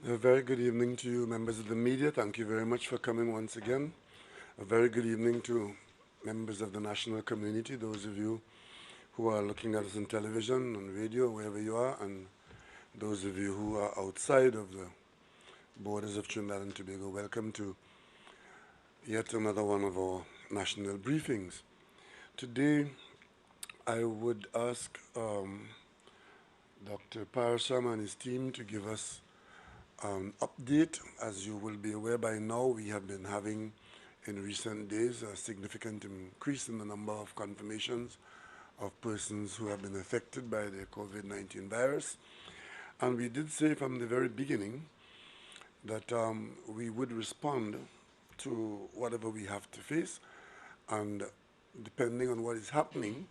A very good evening to you, members of the media. Thank you very much for coming once again. A very good evening to members of the national community, those of you who are looking at us on television, on radio, wherever you are, and those of you who are outside of the borders of Trinidad and Tobago. Welcome to yet another one of our national briefings. Today, I would ask Dr. Parasham and his team to give us update. As you will be aware by now, we have been having in recent days a significant increase in the number of confirmations of persons who have been affected by the COVID-19 virus. And we did say from the very beginning that we would respond to whatever we have to face, and depending on what is happening,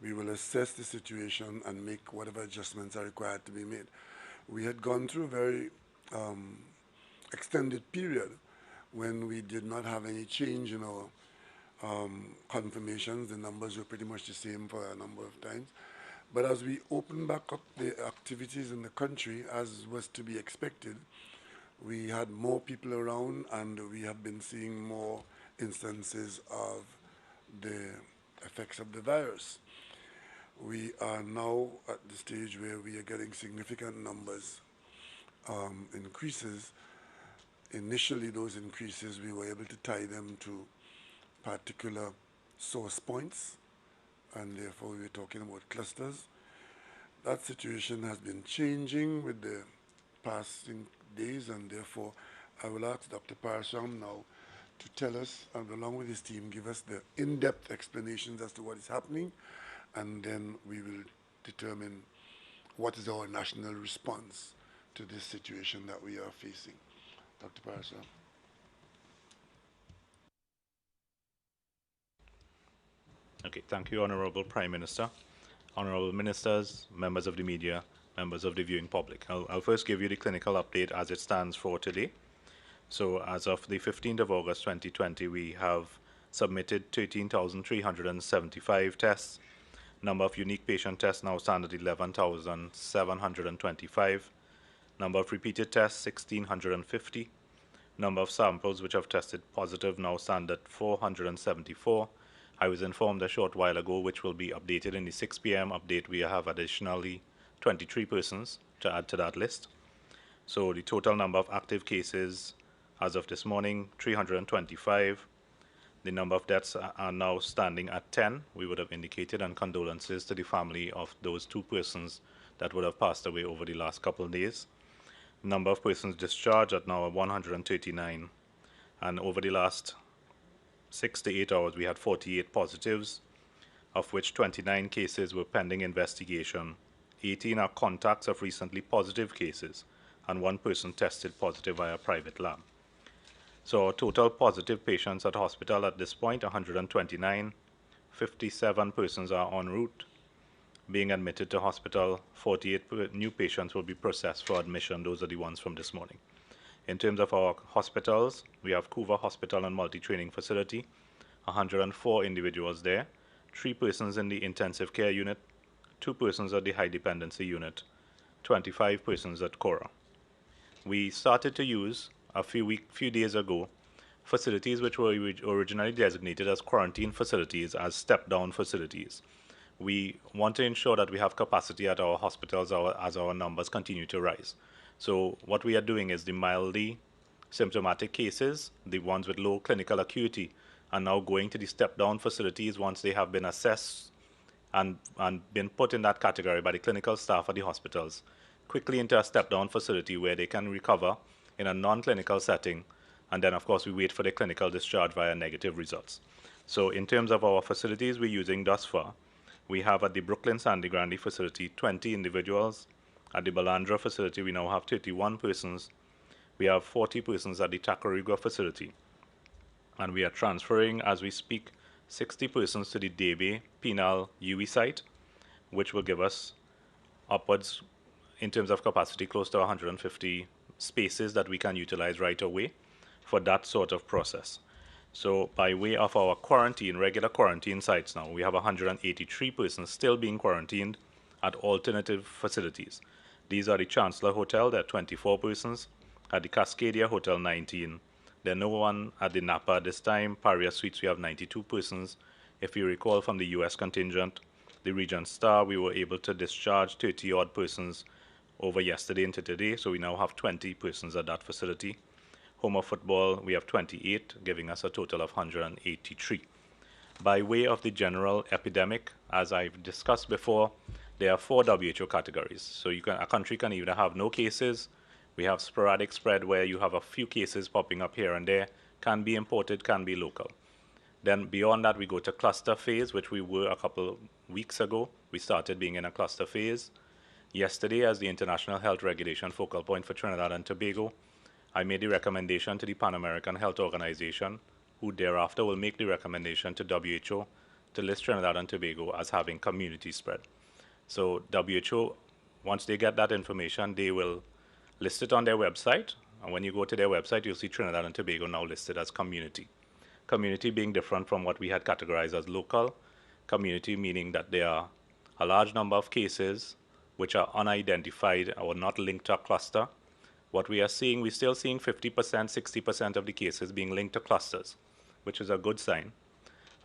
we will assess the situation and make whatever adjustments are required to be made. We had gone through a very extended period when we did not have any change in our confirmations. The numbers were pretty much the same for a number of times. But as we opened back up the activities in the country, as was to be expected, we had more people around and we have been seeing more instances of the effects of the virus. We are now at the stage where we are getting significant numbers increases. Initially, those increases, we were able to tie them to particular source points, and therefore we were talking about clusters. That situation has been changing with the passing days, and therefore I will ask Dr. Parasham now to tell us, and along with his team, give us the in-depth explanations as to what is happening, and then we will determine what is our national response to this situation that we are facing. Dr. Parasham. Okay, thank you, Honorable Prime Minister, Honorable Ministers, members of the media, members of the viewing public. I'll first give you the clinical update as it stands for today. So as of the 15th of August 2020, we have submitted 13,375 tests. Number of unique patient tests now stand at 11,725. Number of repeated tests, 1,650. Number of samples which have tested positive now stand at 474. I was informed a short while ago, which will be updated in the 6 p.m. update, we have additionally 23 persons to add to that list. So the total number of active cases as of this morning, 325. The number of deaths are now standing at 10. We would have indicated, and condolences to the family of those two persons that would have passed away over the last couple of days. Number of persons discharged at now 139, and over the last 6 to 8 hours we had 48 positives, of which 29 cases were pending investigation. 18 are contacts of recently positive cases, and one person tested positive via private lab. So our total positive patients at hospital at this point, 129. 57 persons are en route being admitted to hospital. 48 new patients will be processed for admission. Those are the ones from this morning. In terms of our hospitals, we have Couva Hospital and Multi-Training Facility, 104 individuals there, 3 persons in the intensive care unit, 2 persons at the high dependency unit, 25 persons at Cora. We started to use a few days ago facilities which were originally designated as quarantine facilities as step-down facilities. We want to ensure that we have capacity at our hospitals as our numbers continue to rise. So what we are doing is the mildly symptomatic cases, the ones with low clinical acuity, are now going to the step-down facilities once they have been assessed and been put in that category by the clinical staff at the hospitals, quickly into a step-down facility where they can recover in a non-clinical setting, and then of course we wait for the clinical discharge via negative results. So in terms of our facilities we're using thus far, we have at the Brooklyn Sandy Grande facility 20 individuals. At the Balandra facility we now have 31 persons. We have 40 persons at the Tacarigua facility, and we are transferring as we speak 60 persons to the Debe Penal UE site, which will give us upwards in terms of capacity close to 150 spaces that we can utilize right away for that sort of process. So by way of our regular quarantine sites now, we have 183 persons still being quarantined at alternative facilities. These are the Chancellor Hotel, there are 24 persons. At the Cascadia Hotel, 19. There are no one at the Napa at this time. Paria Suites, we have 92 persons. If you recall from the U.S. contingent, the Regent Star, we were able to discharge 30-odd persons over yesterday into today, so we now have 20 persons at that facility. Home of Football, we have 28, giving us a total of 183. By way of the general epidemic, as I've discussed before, there are 4 WHO categories. So a country can either have no cases, we have sporadic spread where you have a few cases popping up here and there, can be imported, can be local. Then beyond that, we go to cluster phase, which we were a couple weeks ago. We started being in a cluster phase. Yesterday, as the International Health Regulation focal point for Trinidad and Tobago, I made the recommendation to the Pan American Health Organization, who thereafter will make the recommendation to WHO to list Trinidad and Tobago as having community spread. So WHO, once they get that information, they will list it on their website. And when you go to their website, you'll see Trinidad and Tobago now listed as community. Community being different from what we had categorized as local. Community meaning that there are a large number of cases which are unidentified or not linked to a cluster. What we are seeing, we're still seeing 50%, 60% of the cases being linked to clusters, which is a good sign.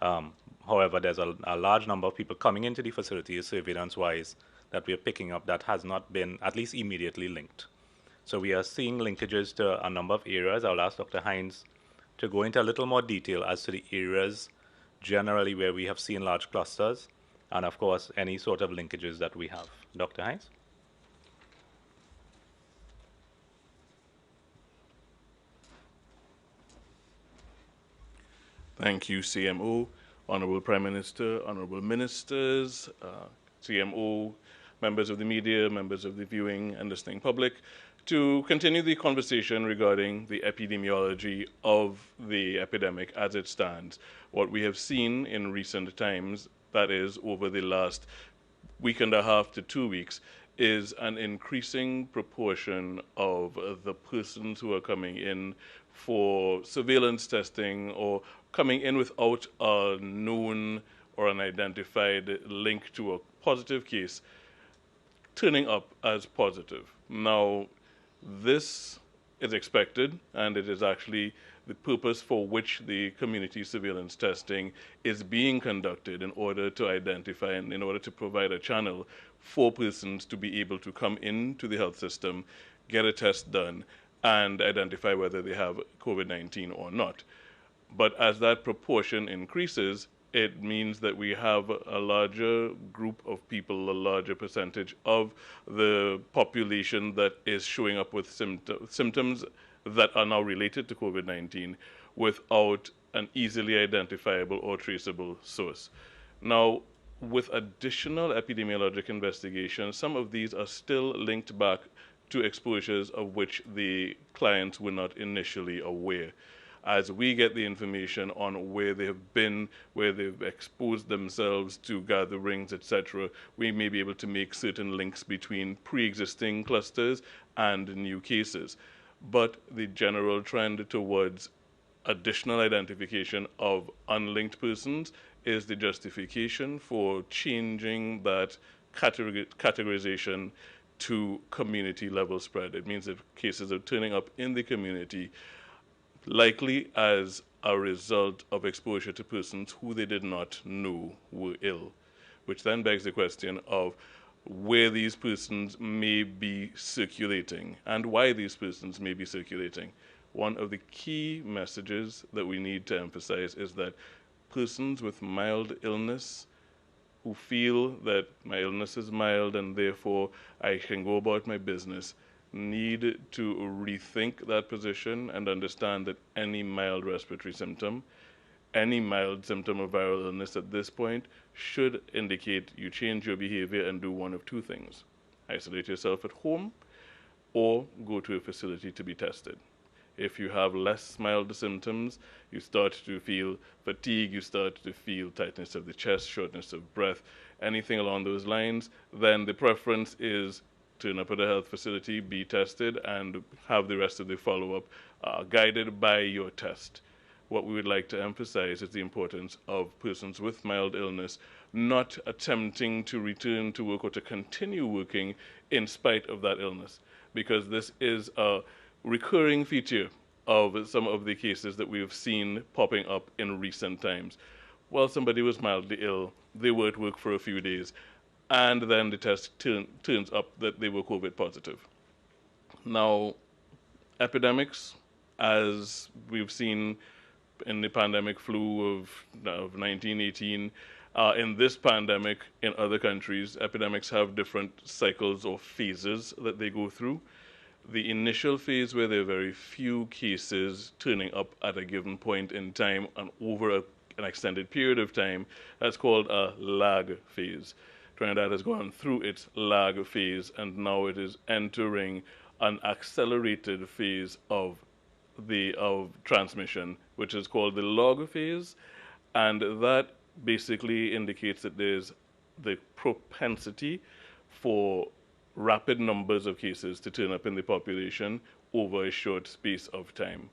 However, there's a large number of people coming into the facility surveillance-wise that we are picking up that has not been at least immediately linked. So we are seeing linkages to a number of areas. I'll ask Dr. Hines to go into a little more detail as to the areas generally where we have seen large clusters, and of course, any sort of linkages that we have. Dr. Hines? Thank you, CMO, Honorable Prime Minister, Honorable Ministers, CMO, members of the media, members of the viewing and listening public, to continue the conversation regarding the epidemiology of the epidemic as it stands. What we have seen in recent times, that is, over the last week and a half to 2 weeks, is an increasing proportion of the persons who are coming in for surveillance testing or coming in without a known or an identified link to a positive case turning up as positive. Now, this is expected, and it is actually the purpose for which the community surveillance testing is being conducted, in order to identify and in order to provide a channel for persons to be able to come into the health system, get a test done, and identify whether they have COVID-19 or not. But as that proportion increases, it means that we have a larger group of people, a larger percentage of the population that is showing up with symptoms that are now related to COVID-19 without an easily identifiable or traceable source. Now, with additional epidemiologic investigations, some of these are still linked back to exposures of which the clients were not initially aware. As we get the information on where they have been, where they've exposed themselves to gatherings, etc., we may be able to make certain links between pre-existing clusters and new cases. But the general trend towards additional identification of unlinked persons is the justification for changing that categorization to community level spread. It means that cases are turning up in the community, likely as a result of exposure to persons who they did not know were ill, which then begs the question of where these persons may be circulating and why these persons may be circulating. One of the key messages that we need to emphasize is that persons with mild illness who feel that my illness is mild and therefore I can go about my business need to rethink that position and understand that any mild respiratory symptom, any mild symptom of viral illness at this point should indicate you change your behavior and do one of two things: isolate yourself at home or go to a facility to be tested. If you have less mild symptoms, you start to feel fatigue, you start to feel tightness of the chest, shortness of breath, anything along those lines, then the preference is turn up at a health facility, be tested, and have the rest of the follow-up guided by your test. What we would like to emphasize is the importance of persons with mild illness not attempting to return to work or to continue working in spite of that illness, because this is a recurring feature of some of the cases that we've seen popping up in recent times. Well, somebody was mildly ill, they were at work for a few days, and then the test turns up that they were COVID positive. Now, epidemics, as we've seen in the pandemic flu of 1918, in this pandemic in other countries, epidemics have different cycles or phases that they go through. The initial phase, where there are very few cases turning up at a given point in time and over an extended period of time, that's called a lag phase. Trinidad has gone through its lag phase, and now it is entering an accelerated phase of transmission, which is called the log phase, and that basically indicates that there's the propensity for rapid numbers of cases to turn up in the population over a short space of time.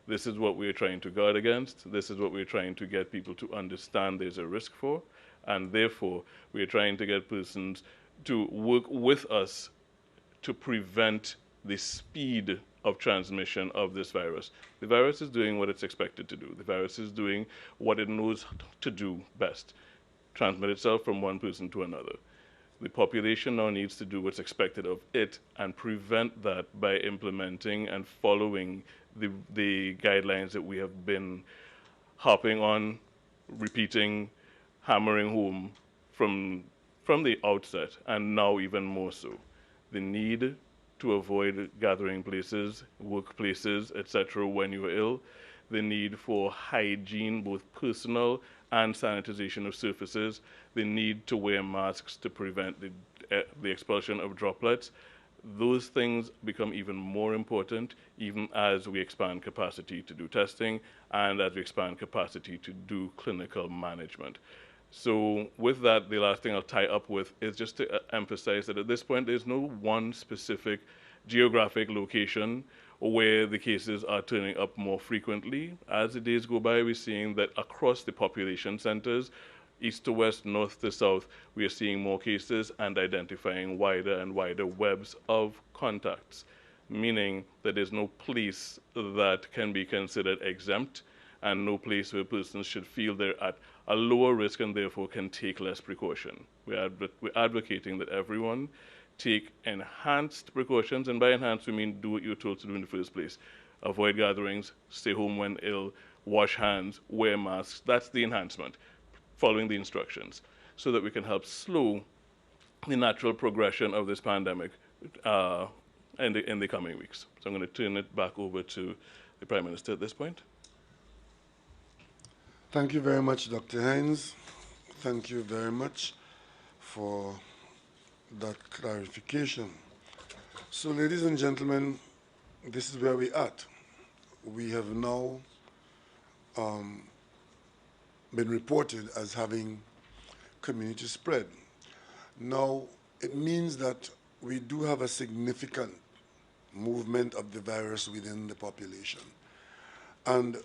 This is what we're trying to guard against. This is what we're trying to get people to understand there's a risk for, and therefore we're trying to get persons to work with us to prevent the speed of transmission of this virus. The virus is doing what it's expected to do. The virus is doing what it knows to do best, transmit itself from one person to another. The population now needs to do what's expected of it and prevent that by implementing and following the guidelines that we have been harping on, repeating, hammering home from the outset, and now even more so. The need to avoid gathering places, workplaces, etc. when you are ill, the need for hygiene, both personal and sanitization of surfaces, the need to wear masks to prevent the expulsion of droplets. Those things become even more important even as we expand capacity to do testing and as we expand capacity to do clinical management. So with that, the last thing I'll tie up with is just to emphasize that at this point, there's no one specific geographic location where the cases are turning up more frequently. As the days go by, we're seeing that across the population centers, east to west, north to south, we are seeing more cases and identifying wider and wider webs of contacts, meaning that there's no place that can be considered exempt and no place where persons should feel they're at a lower risk and therefore can take less precaution. We're advocating that everyone take enhanced precautions, and by enhanced we mean do what you're told to do in the first place. Avoid gatherings, stay home when ill, wash hands, wear masks. That's the enhancement, following the instructions, so that we can help slow the natural progression of this pandemic in the coming weeks. So I'm going to turn it back over to the Prime Minister at this point. Thank you very much, Dr. Hines. Thank you very much for that clarification. So, ladies and gentlemen, this is where we're at. We have now been reported as having community spread. Now, it means that we do have a significant movement of the virus within the population. And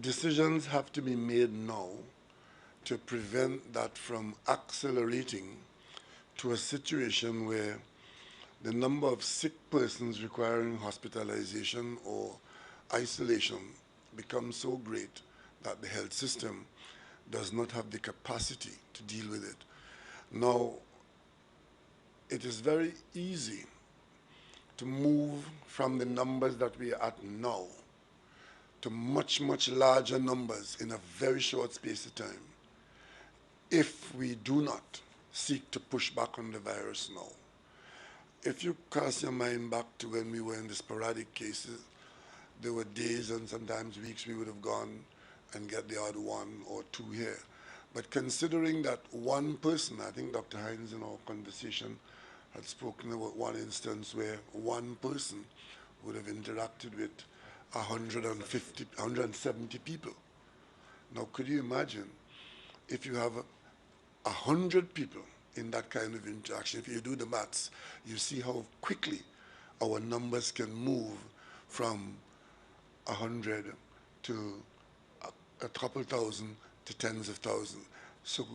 decisions have to be made now to prevent that from accelerating to a situation where the number of sick persons requiring hospitalization or isolation becomes so great that the health system does not have the capacity to deal with it. Now, it is very easy to move from the numbers that we are at now to much, much larger numbers in a very short space of time if we do not seek to push back on the virus now. If you cast your mind back to when we were in the sporadic cases, there were days and sometimes weeks we would have gone and get the odd one or two here. But considering that one person, I think Dr. Hines in our conversation had spoken about one instance where one person would have interacted with 150, 170 people. Now, could you imagine if you have 100 people in that kind of interaction? If you do the maths, you see how quickly our numbers can move from 100 to a couple thousand to tens of thousands. So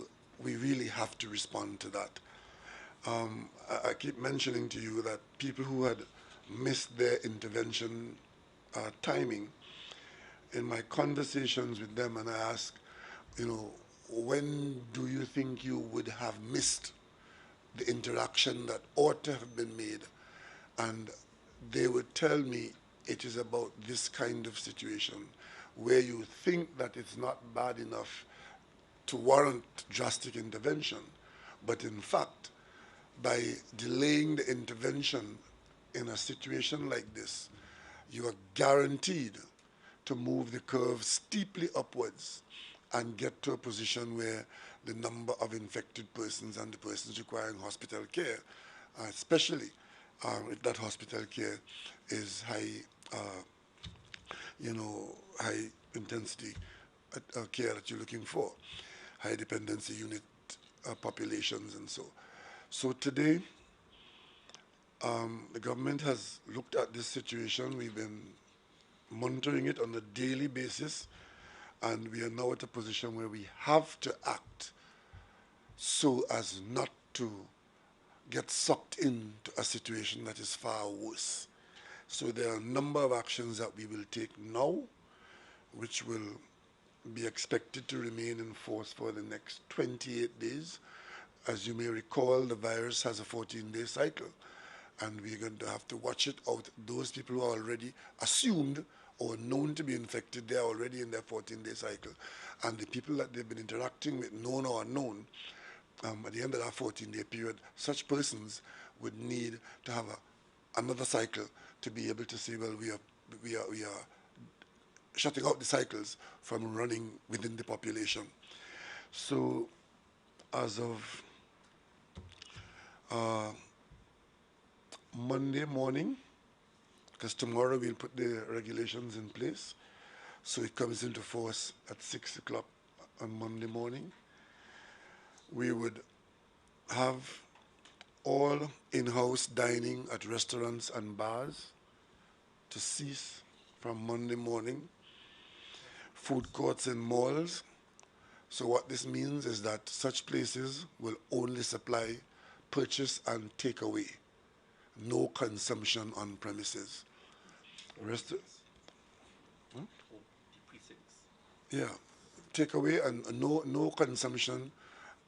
we really have to respond to that. I keep mentioning to you that people who had missed their intervention timing. In my conversations with them, and I asked, when do you think you would have missed the interaction that ought to have been made? And they would tell me it is about this kind of situation where you think that it's not bad enough to warrant drastic intervention, but in fact, by delaying the intervention in a situation like this, you are guaranteed to move the curve steeply upwards and get to a position where the number of infected persons and the persons requiring hospital care, especially if that hospital care is high intensity care that you're looking for, high dependency unit populations and so. So today, the government has looked at this situation. We've been monitoring it on a daily basis, and we are now at a position where we have to act so as not to get sucked into a situation that is far worse. So there are a number of actions that we will take now, which will be expected to remain in force for the next 28 days. As you may recall, the virus has a 14-day cycle, and we're going to have to watch it out. Those people who are already assumed or known to be infected, they're already in their 14-day cycle. And the people that they've been interacting with, known or unknown, at the end of that 14-day period, such persons would need to have another cycle to be able to say, well, we are shutting out the cycles from running within the population. So as of Monday morning, because tomorrow we'll put the regulations in place, so it comes into force at 6 o'clock on Monday morning. We would have all in-house dining at restaurants and bars to cease from Monday morning. Food courts and malls. So what this means is that such places will only supply purchase and take away, no consumption on premises. Yeah, take away and no consumption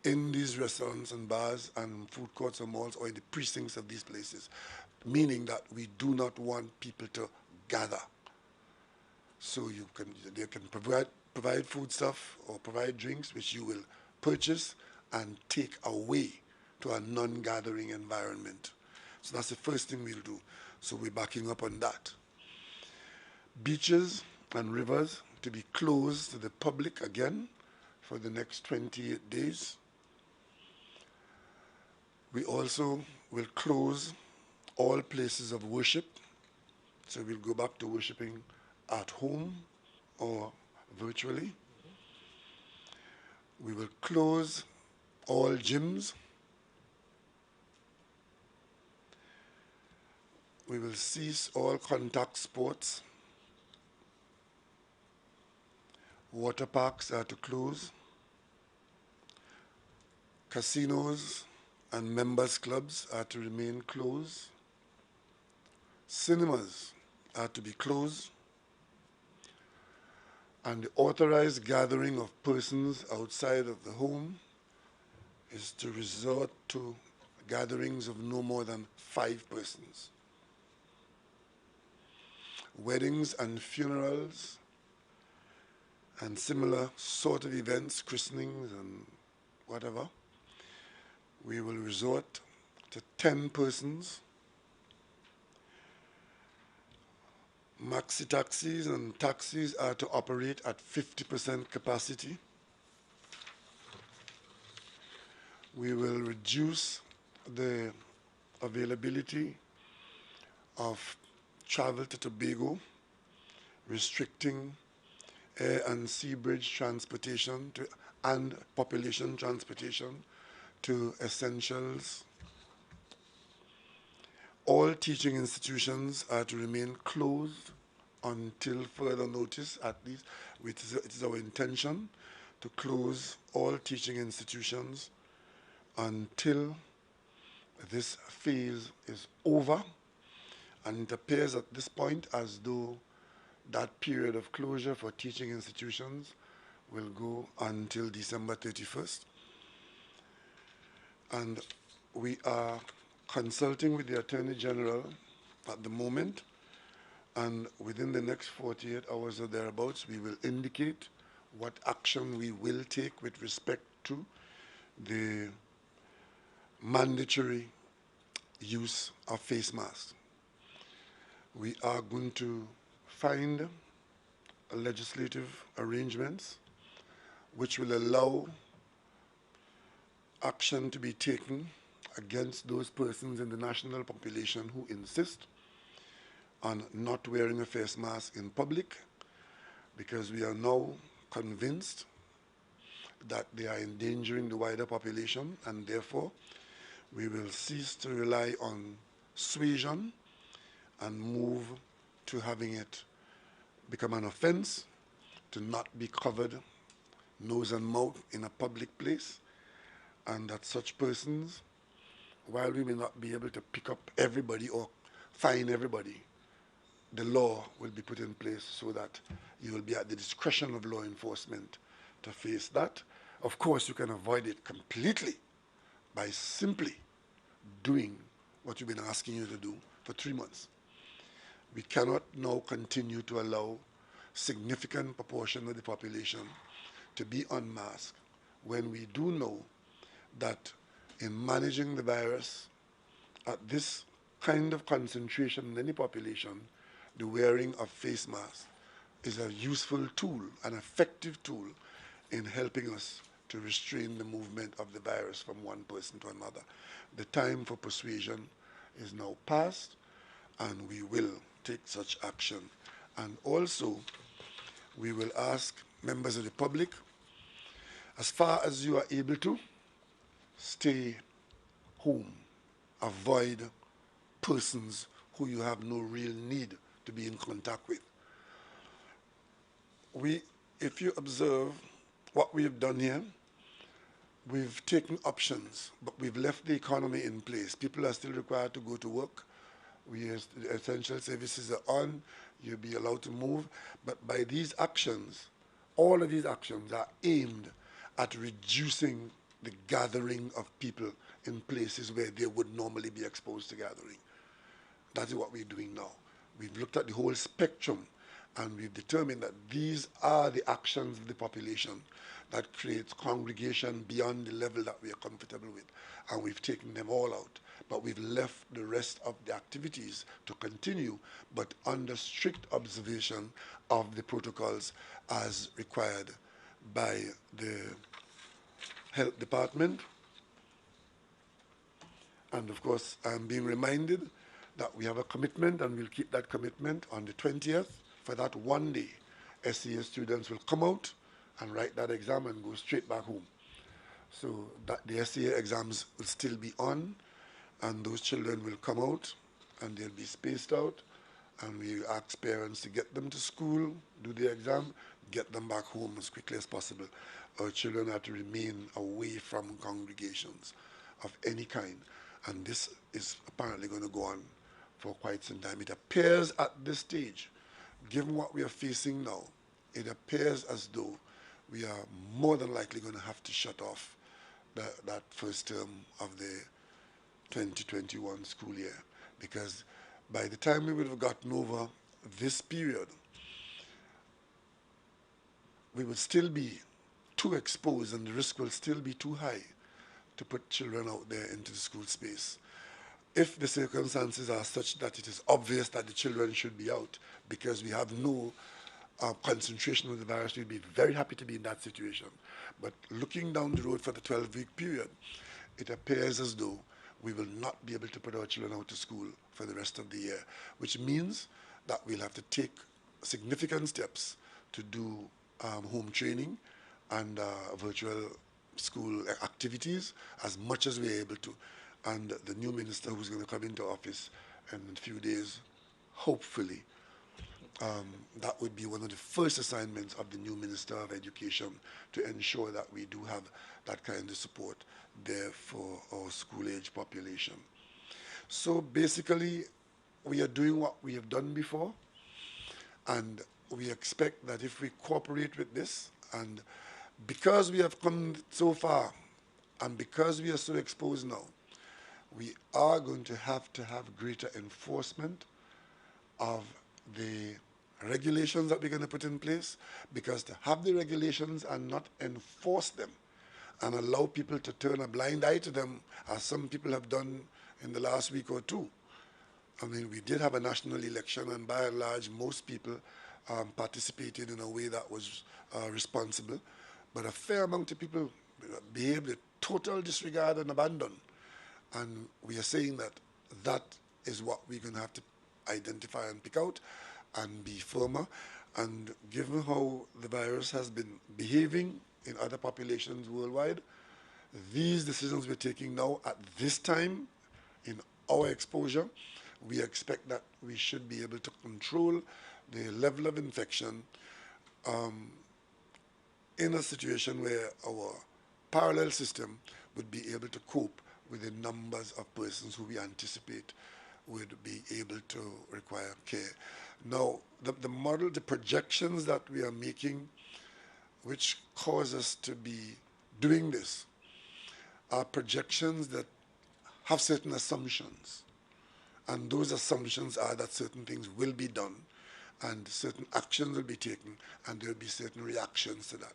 in these restaurants and bars and food courts and malls or in the precincts of these places, meaning that we do not want people to gather. So they can provide food stuff or provide drinks, which you will purchase and take away to a non-gathering environment. So that's the first thing we'll do. So we're backing up on that. Beaches and rivers to be closed to the public again for the next 28 days. We also will close all places of worship. So we'll go back to worshiping at home or virtually. We will close all gyms. We will cease all contact sports. Water parks are to close. Casinos and members clubs are to remain closed. Cinemas are to be closed. And the authorized gathering of persons outside of the home is to resort to gatherings of no more than 5 persons. Weddings and funerals and similar sort of events, christenings and whatever, we will resort to 10 persons. Maxi taxis and taxis are to operate at 50% capacity. We will reduce the availability of travel to Tobago, restricting air and sea bridge transportation and population transportation to essentials. All teaching institutions are to remain closed until further notice, at least. It is our intention to close all teaching institutions until this phase is over And it appears at this point as though that period of closure for teaching institutions will go until December 31st. And we are consulting with the Attorney General at the moment, and within the next 48 hours or thereabouts, we will indicate what action we will take with respect to the mandatory use of face masks. We are going to find legislative arrangements which will allow action to be taken against those persons in the national population who insist on not wearing a face mask in public, because we are now convinced that they are endangering the wider population, and therefore we will cease to rely on suasion and move to having it become an offense to not be covered nose and mouth in a public place, and that such persons, while we may not be able to pick up everybody or fine everybody, the law will be put in place so that you will be at the discretion of law enforcement to face that. Of course, you can avoid it completely by simply doing what we've been asking you to do for 3 months. We cannot now continue to allow significant proportion of the population to be unmasked when we do know that in managing the virus at this kind of concentration in any population, the wearing of face masks is a useful tool, an effective tool in helping us to restrain the movement of the virus from one person to another. The time for persuasion is now past, and we will take such action. And also, we will ask members of the public, as far as you are able to, stay home. Avoid persons who you have no real need to be in contact with. If you observe what we have done here, we've taken options, but we've left the economy in place. People are still required to go to work. The essential services are on. You'll be allowed to move. But by these actions, all of these actions are aimed at reducing the gathering of people in places where they would normally be exposed to gathering. That is what we're doing now. We've looked at the whole spectrum, and we've determined that these are the actions of the population that creates congregation beyond the level that we are comfortable with, and we've taken them all out. But we've left the rest of the activities to continue, but under strict observation of the protocols as required by the Health Department. And of course, I'm being reminded that we have a commitment, and we'll keep that commitment. On the 20th, for that one day, SCA students will come out and write that exam and go straight back home. So that the SCA exams will still be on, and those children will come out and they'll be spaced out, and we ask parents to get them to school, do the exam, get them back home as quickly as possible. Our children have to remain away from congregations of any kind, and this is apparently going to go on for quite some time. It appears at this stage, given what we are facing now, it appears as though we are more than likely going to have to shut off that first term of the 2021 school year, because by the time we would have gotten over this period, we would still be too exposed, and the risk will still be too high to put children out there into the school space. If the circumstances are such that it is obvious that the children should be out because we have no concentration of the virus, we'd be very happy to be in that situation. But looking down the road for the 12-week period, it appears as though we will not be able to put our children out to school for the rest of the year, which means that we'll have to take significant steps to do home training and virtual school activities as much as we're able to. And the new minister who's going to come into office in a few days, hopefully, that would be one of the first assignments of the new Minister of Education, to ensure that we do have that kind of support there for our school-age population. So basically, we are doing what we have done before, and we expect that if we cooperate with this, and because we have come so far, and because we are so exposed now, we are going to have greater enforcement of the regulations that we're going to put in place, because to have the regulations and not enforce them and allow people to turn a blind eye to them, as some people have done in the last week or two. I mean, we did have a national election, and by and large, most people participated in a way that was responsible. But a fair amount of people behaved with total disregard and abandon. And we are saying that that is what we're going to have to identify and pick out and be firmer. And given how the virus has been behaving in other populations worldwide, these decisions we're taking now at this time in our exposure, we expect that we should be able to control the level of infection in a situation where our parallel system would be able to cope with the numbers of persons who we anticipate would be able to require care. Now, the model, the projections that we are making, which cause us to be doing this, are projections that have certain assumptions. And those assumptions are that certain things will be done, and certain actions will be taken, and there will be certain reactions to that.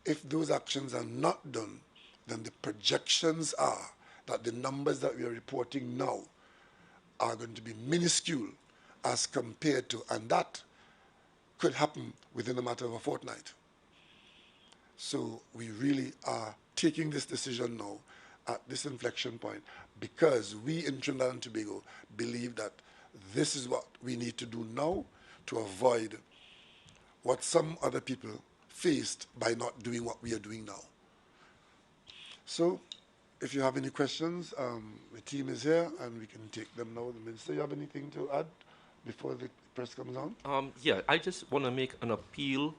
If those actions are not done, then the projections are that the numbers that we are reporting now are going to be minuscule as compared to, and that could happen within a matter of a fortnight. So we really are taking this decision now at this inflection point, because we in Trinidad and Tobago believe that this is what we need to do now to avoid what some other people faced by not doing what we are doing now. So if you have any questions, the team is here and we can take them now. The Minister, you have anything to add before the press comes on? Yeah, I just want to make an appeal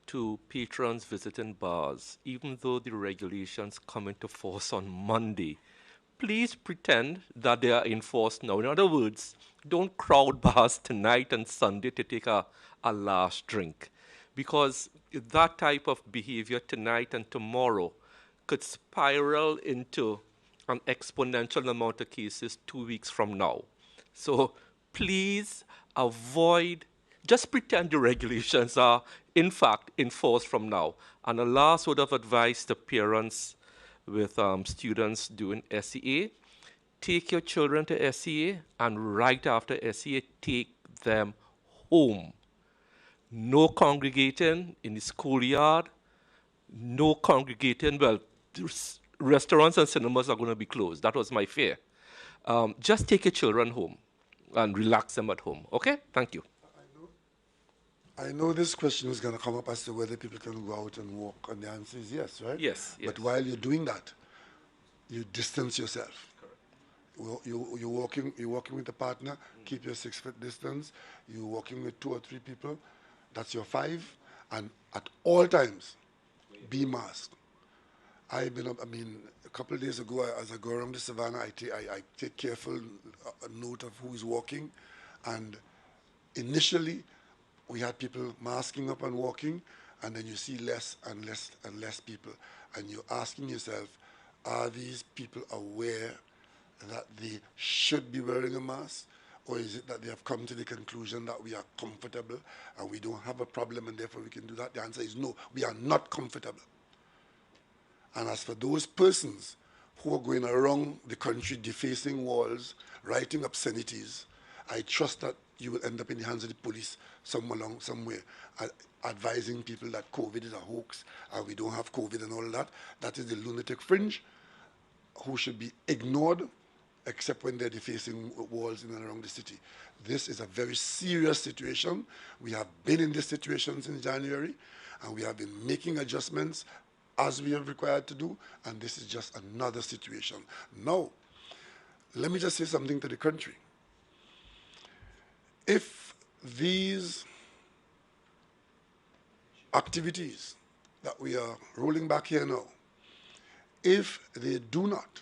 to patrons visiting bars. Even though the regulations come into force on Monday, please pretend that they are enforced now. In other words, don't crowd bars tonight and Sunday to take a last drink, because that type of behavior tonight and tomorrow could spiral into an exponential amount of cases 2 weeks from now. So please avoid, just pretend the regulations are in fact enforced from now. And a last word of advice to parents with students doing SEA: take your children to SEA, and right after SEA, take them home. No congregating in the schoolyard, no congregating, well, restaurants and cinemas are going to be closed. That was my fear. Just take your children home and relax them at home. Okay? Thank you. I know this question is going to come up as to whether people can go out and walk, and the answer is yes, right? Yes, yes. But while you're doing that, you distance yourself. Correct. You're walking with a partner, keep your 6 foot distance. You're walking with 2 or 3 people, that's your 5. And at all times, be masked. A couple of days ago, as I go around the savannah, I take careful note of who's walking. And initially, we had people masking up and walking, and then you see less and less and less people. And you're asking yourself, are these people aware that they should be wearing a mask? Or is it that they have come to the conclusion that we are comfortable and we don't have a problem and therefore we can do that? The answer is no, we are not comfortable. And as for those persons who are going around the country defacing walls, writing obscenities, I trust that you will end up in the hands of the police somewhere, advising people that COVID is a hoax and we don't have COVID and all that. That is the lunatic fringe who should be ignored, except when they're defacing walls in and around the city. This is a very serious situation. We have been in this situation since January, and we have been making adjustments as we are required to do, and this is just another situation. Now, let me just say something to the country. If these activities that we are rolling back here now, if they do not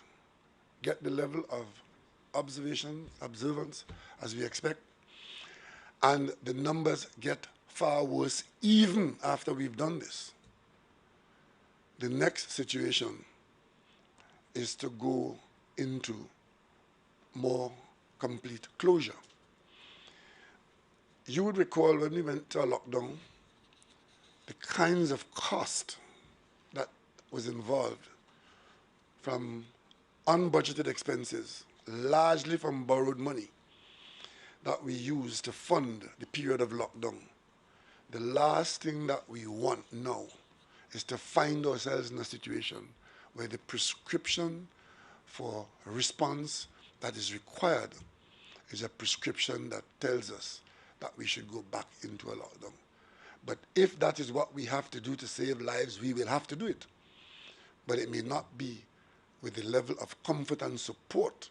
get the level of observance as we expect, and the numbers get far worse even after we've done this, the next situation is to go into more complete closure. You would recall when we went to a lockdown, the kinds of cost that was involved from unbudgeted expenses, largely from borrowed money, that we used to fund the period of lockdown. The last thing that we want now is to find ourselves in a situation where the prescription for response that is required is a prescription that tells us that we should go back into a lockdown. But if that is what we have to do to save lives, we will have to do it. But it may not be with the level of comfort and support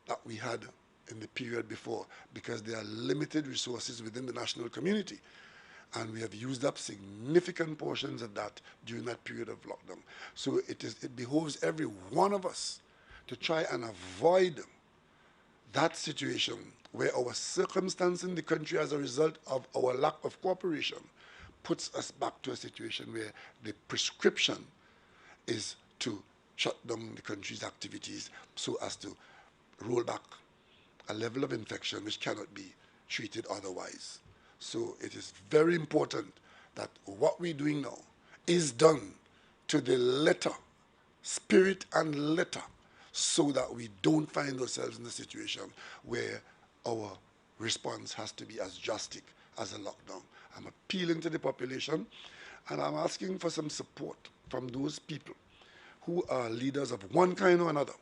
that we had in the period before, because there are limited resources within the national community. And we have used up significant portions of that during that period of lockdown. So it behoves every one of us to try and avoid that situation where our circumstance in the country as a result of our lack of cooperation puts us back to a situation where the prescription is to shut down the country's activities so as to roll back a level of infection which cannot be treated otherwise. So it is very important that what we're doing now is done to the letter, spirit and letter, so that we don't find ourselves in a situation where our response has to be as drastic as a lockdown. I'm appealing to the population, and I'm asking for some support from those people who are leaders of one kind or another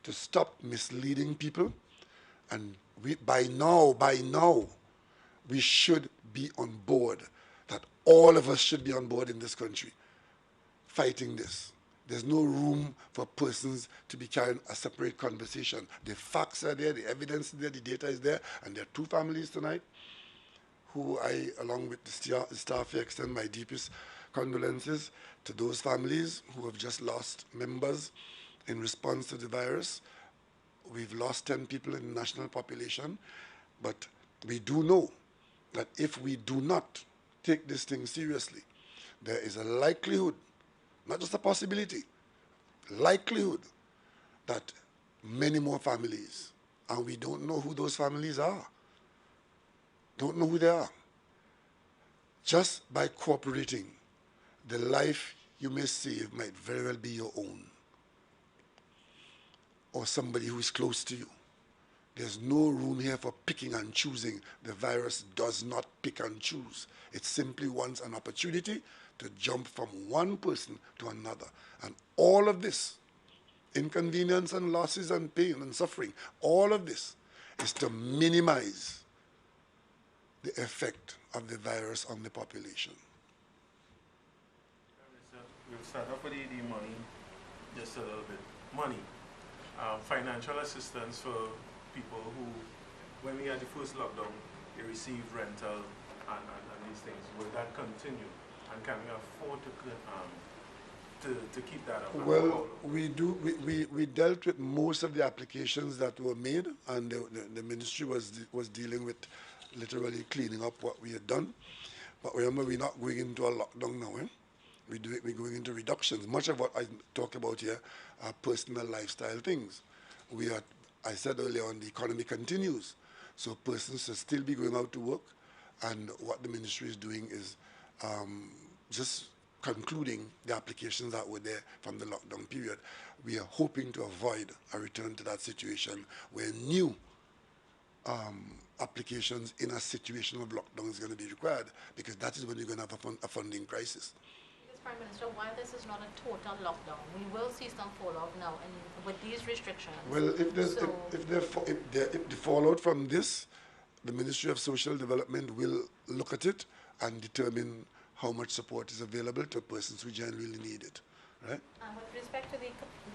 to stop misleading people. And by now, we should be on board, that all of us should be on board in this country fighting this. There's no room for persons to be carrying a separate conversation. The facts are there, the evidence is there, the data is there, and there are two families tonight who I, along with the staff here, extend my deepest condolences to those families who have just lost members in response to the virus. We've lost 10 people in the national population, but we do know that if we do not take this thing seriously, there is a likelihood, not just a possibility, likelihood that many more families, and we don't know who those families are, don't know who they are. Just by cooperating, the life you may save might very well be your own, or somebody who is close to you. There's no room here for picking and choosing. The virus does not pick and choose. It simply wants an opportunity to jump from one person to another. And all of this, inconvenience and losses and pain and suffering, all of this is to minimize the effect of the virus on the population. We'll start off with the money, just a little bit. Money. Financial assistance for people who, when we had the first lockdown, they received rental and these things. Will that continue? And can we afford to keep that up? Well, we dealt with most of the applications that were made, and the ministry was dealing with literally cleaning up what we had done. But remember, we're not going into a lockdown now. We're going into reductions. Much of what I talk about here are personal lifestyle things. I said earlier on, the economy continues. So persons should still be going out to work. And what the ministry is doing is just concluding the applications that were there from the lockdown period. We are hoping to avoid a return to that situation where new applications in a situation of lockdown is going to be required, because that is when you're going to have a funding crisis. Prime Minister, while this is not a total lockdown, we will see some fallout now, and with these restrictions. Well, if the fallout from this, the Ministry of Social Development will look at it and determine how much support is available to persons who genuinely need it, right? And with respect to the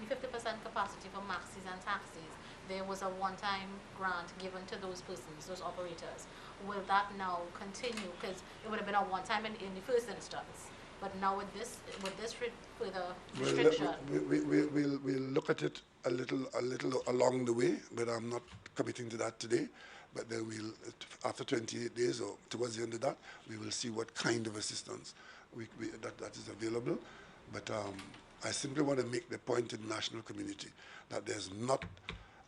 50% capacity for maxis and taxis, there was a one-time grant given to those persons, those operators. Will that now continue? Because it would have been a one-time in the first instance. But now with this further Well, restriction, we'll look at it a little along the way, but I'm not committing to that today. But then we'll, after 28 days or towards the end of that, we will see what kind of assistance that is available. But I simply want to make the point to the national community that there's not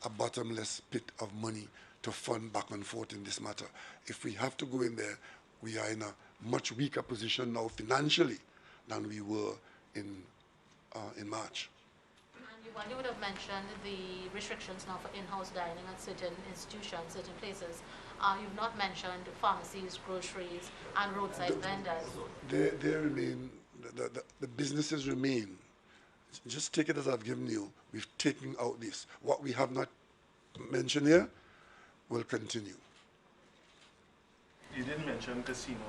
a bottomless pit of money to fund back and forth in this matter. If we have to go in there, we are in a much weaker position now financially than we were in March. and while you would have mentioned the restrictions now for in-house dining at certain institutions, certain places, you've not mentioned pharmacies, groceries, and roadside vendors. They remain, the businesses remain. Just take it as I've given you. We've taken out this. What we have not mentioned here will continue. You didn't mention casinos.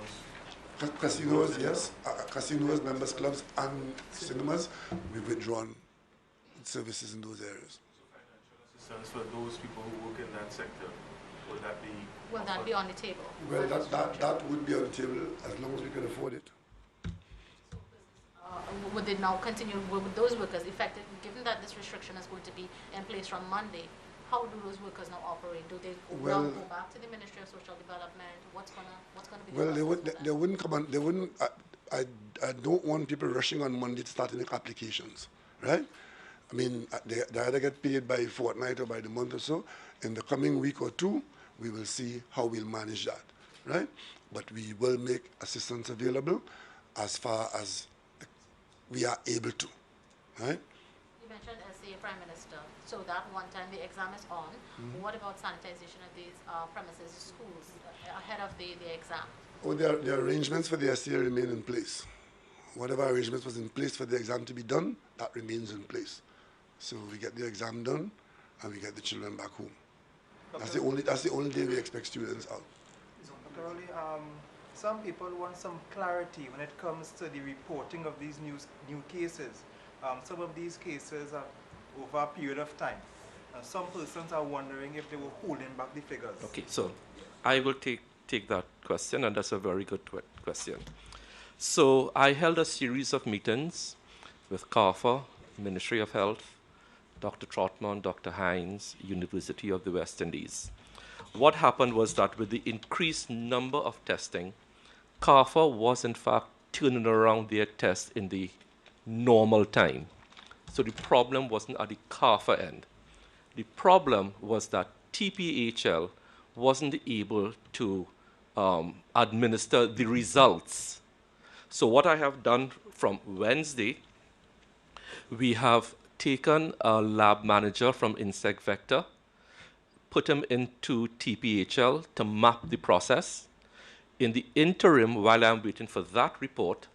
Casinos, yes. Casinos, members clubs, and cinemas, we've withdrawn services in those areas. So financial assistance for those people who work in that sector, will that be? Will that be on the table? Well, that would be on the table as long as we can afford it. Would they now continue with those workers affected, given that this restriction is going to be in place from Monday? How do those workers now operate? Do they now go back to the Ministry of Social Development? What's gonna be the Well, process for they wouldn't come on. They wouldn't. I don't want people rushing on Monday to start any applications, right? I mean, they either get paid by fortnight or by the month or so. In the coming week or two, we will see how we'll manage that, right? But we will make assistance available as far as we are able to, right? You mentioned as a Prime Minister, so that one time the exam is on. What about sanitization of these premises, schools, ahead of the exam? Oh, the arrangements for the SCA remain in place. Whatever arrangements was in place for the exam to be done, that remains in place. So we get the exam done, and we get the children back home. That's the only day we expect students out. Dr. Rowley, some people want some clarity when it comes to the reporting of these new cases. Some of these cases are over a period of time. Some persons are wondering if they were holding back the figures. Okay, so I will take that question, and that's a very good question. So I held a series of meetings with CARPHA, Ministry of Health, Dr. Trotman, Dr. Hines, University of the West Indies. What happened was that with the increased number of testing, CARPHA was in fact turning around their tests in the normal time. So the problem wasn't at the CARPHA end. The problem was that TPHL wasn't able to administer the results. So what I have done from Wednesday, we have taken a lab manager from Insect Vector, put him into TPHL to map the process. In the interim, while I'm waiting for that report,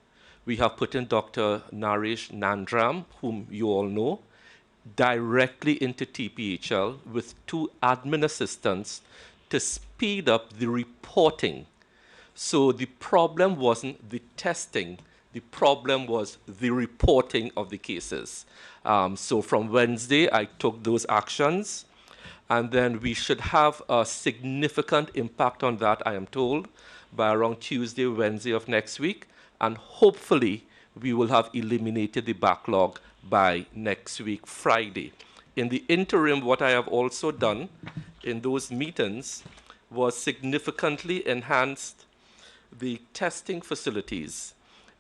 we have put in Dr. Naresh Nandram, whom you all know, directly into TPHL with 2 admin assistants to speed up the reporting. So the problem wasn't the testing, the problem was the reporting of the cases. So from Wednesday, I took those actions, and then we should have a significant impact on that, I am told, by around Tuesday, Wednesday of next week, and hopefully we will have eliminated the backlog by next week, Friday. In the interim, what I have also done in those meetings was significantly enhanced the testing facilities.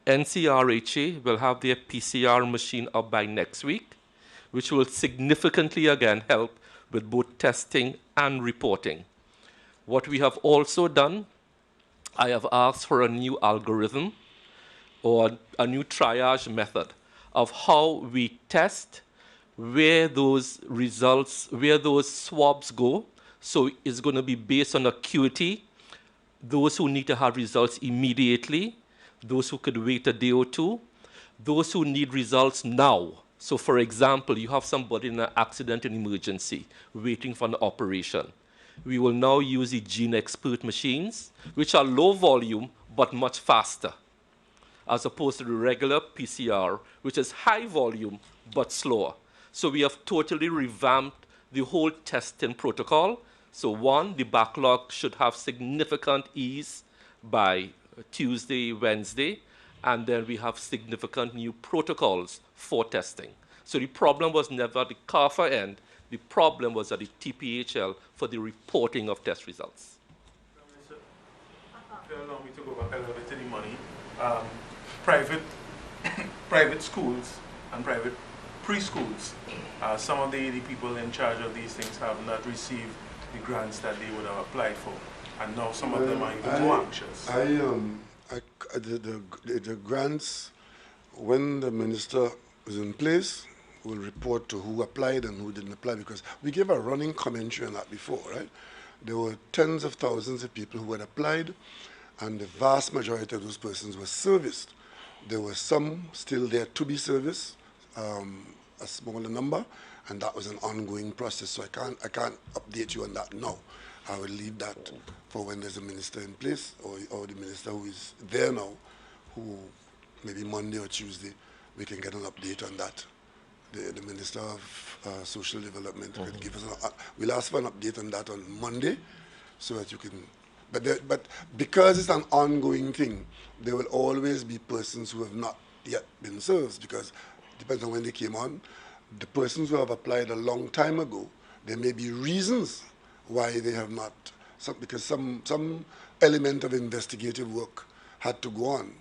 NCRHA will have their PCR machine up by next week, which will significantly again help with both testing and reporting. What we have also done, I have asked for a new algorithm or a new triage method of how we test, where those results, where those swabs go. So it's going to be based on acuity, those who need to have results immediately, those who could wait a day or two, those who need results now. So for example, you have somebody in an accident and emergency waiting for an operation. We will now use the GeneXpert machines, which are low volume but much faster, as opposed to the regular PCR, which is high volume but slower. So we have totally revamped the whole testing protocol. So one, the backlog should have significant ease by Tuesday, Wednesday, and then we have significant new protocols for testing. So the problem was never the CARFA end, the problem was at the TPHL for the reporting of test results. If you allow me to go back a little bit to the money, private schools and private preschools, some of the people in charge of these things have not received the grants that they would have applied for, and now some of them are even more anxious. The grants, when the minister is in place, will report to who applied and who didn't apply, because we gave a running commentary on that before, right? There were tens of thousands of people who had applied, and the vast majority of those persons were serviced. There were some still there to be serviced, a smaller number, and that was an ongoing process. So I can't update you on that now. I will leave that for when there's a minister in place, or the minister who is there now, who maybe Monday or Tuesday we can get an update on that. The Minister of Social Development could give us we'll ask for an update on that on Monday, so that you can. But because it's an ongoing thing, there will always be persons who have not yet been served, because it depends on when they came on. The persons who have applied a long time ago, there may be reasons why they have not, because some element of investigative work had to go on.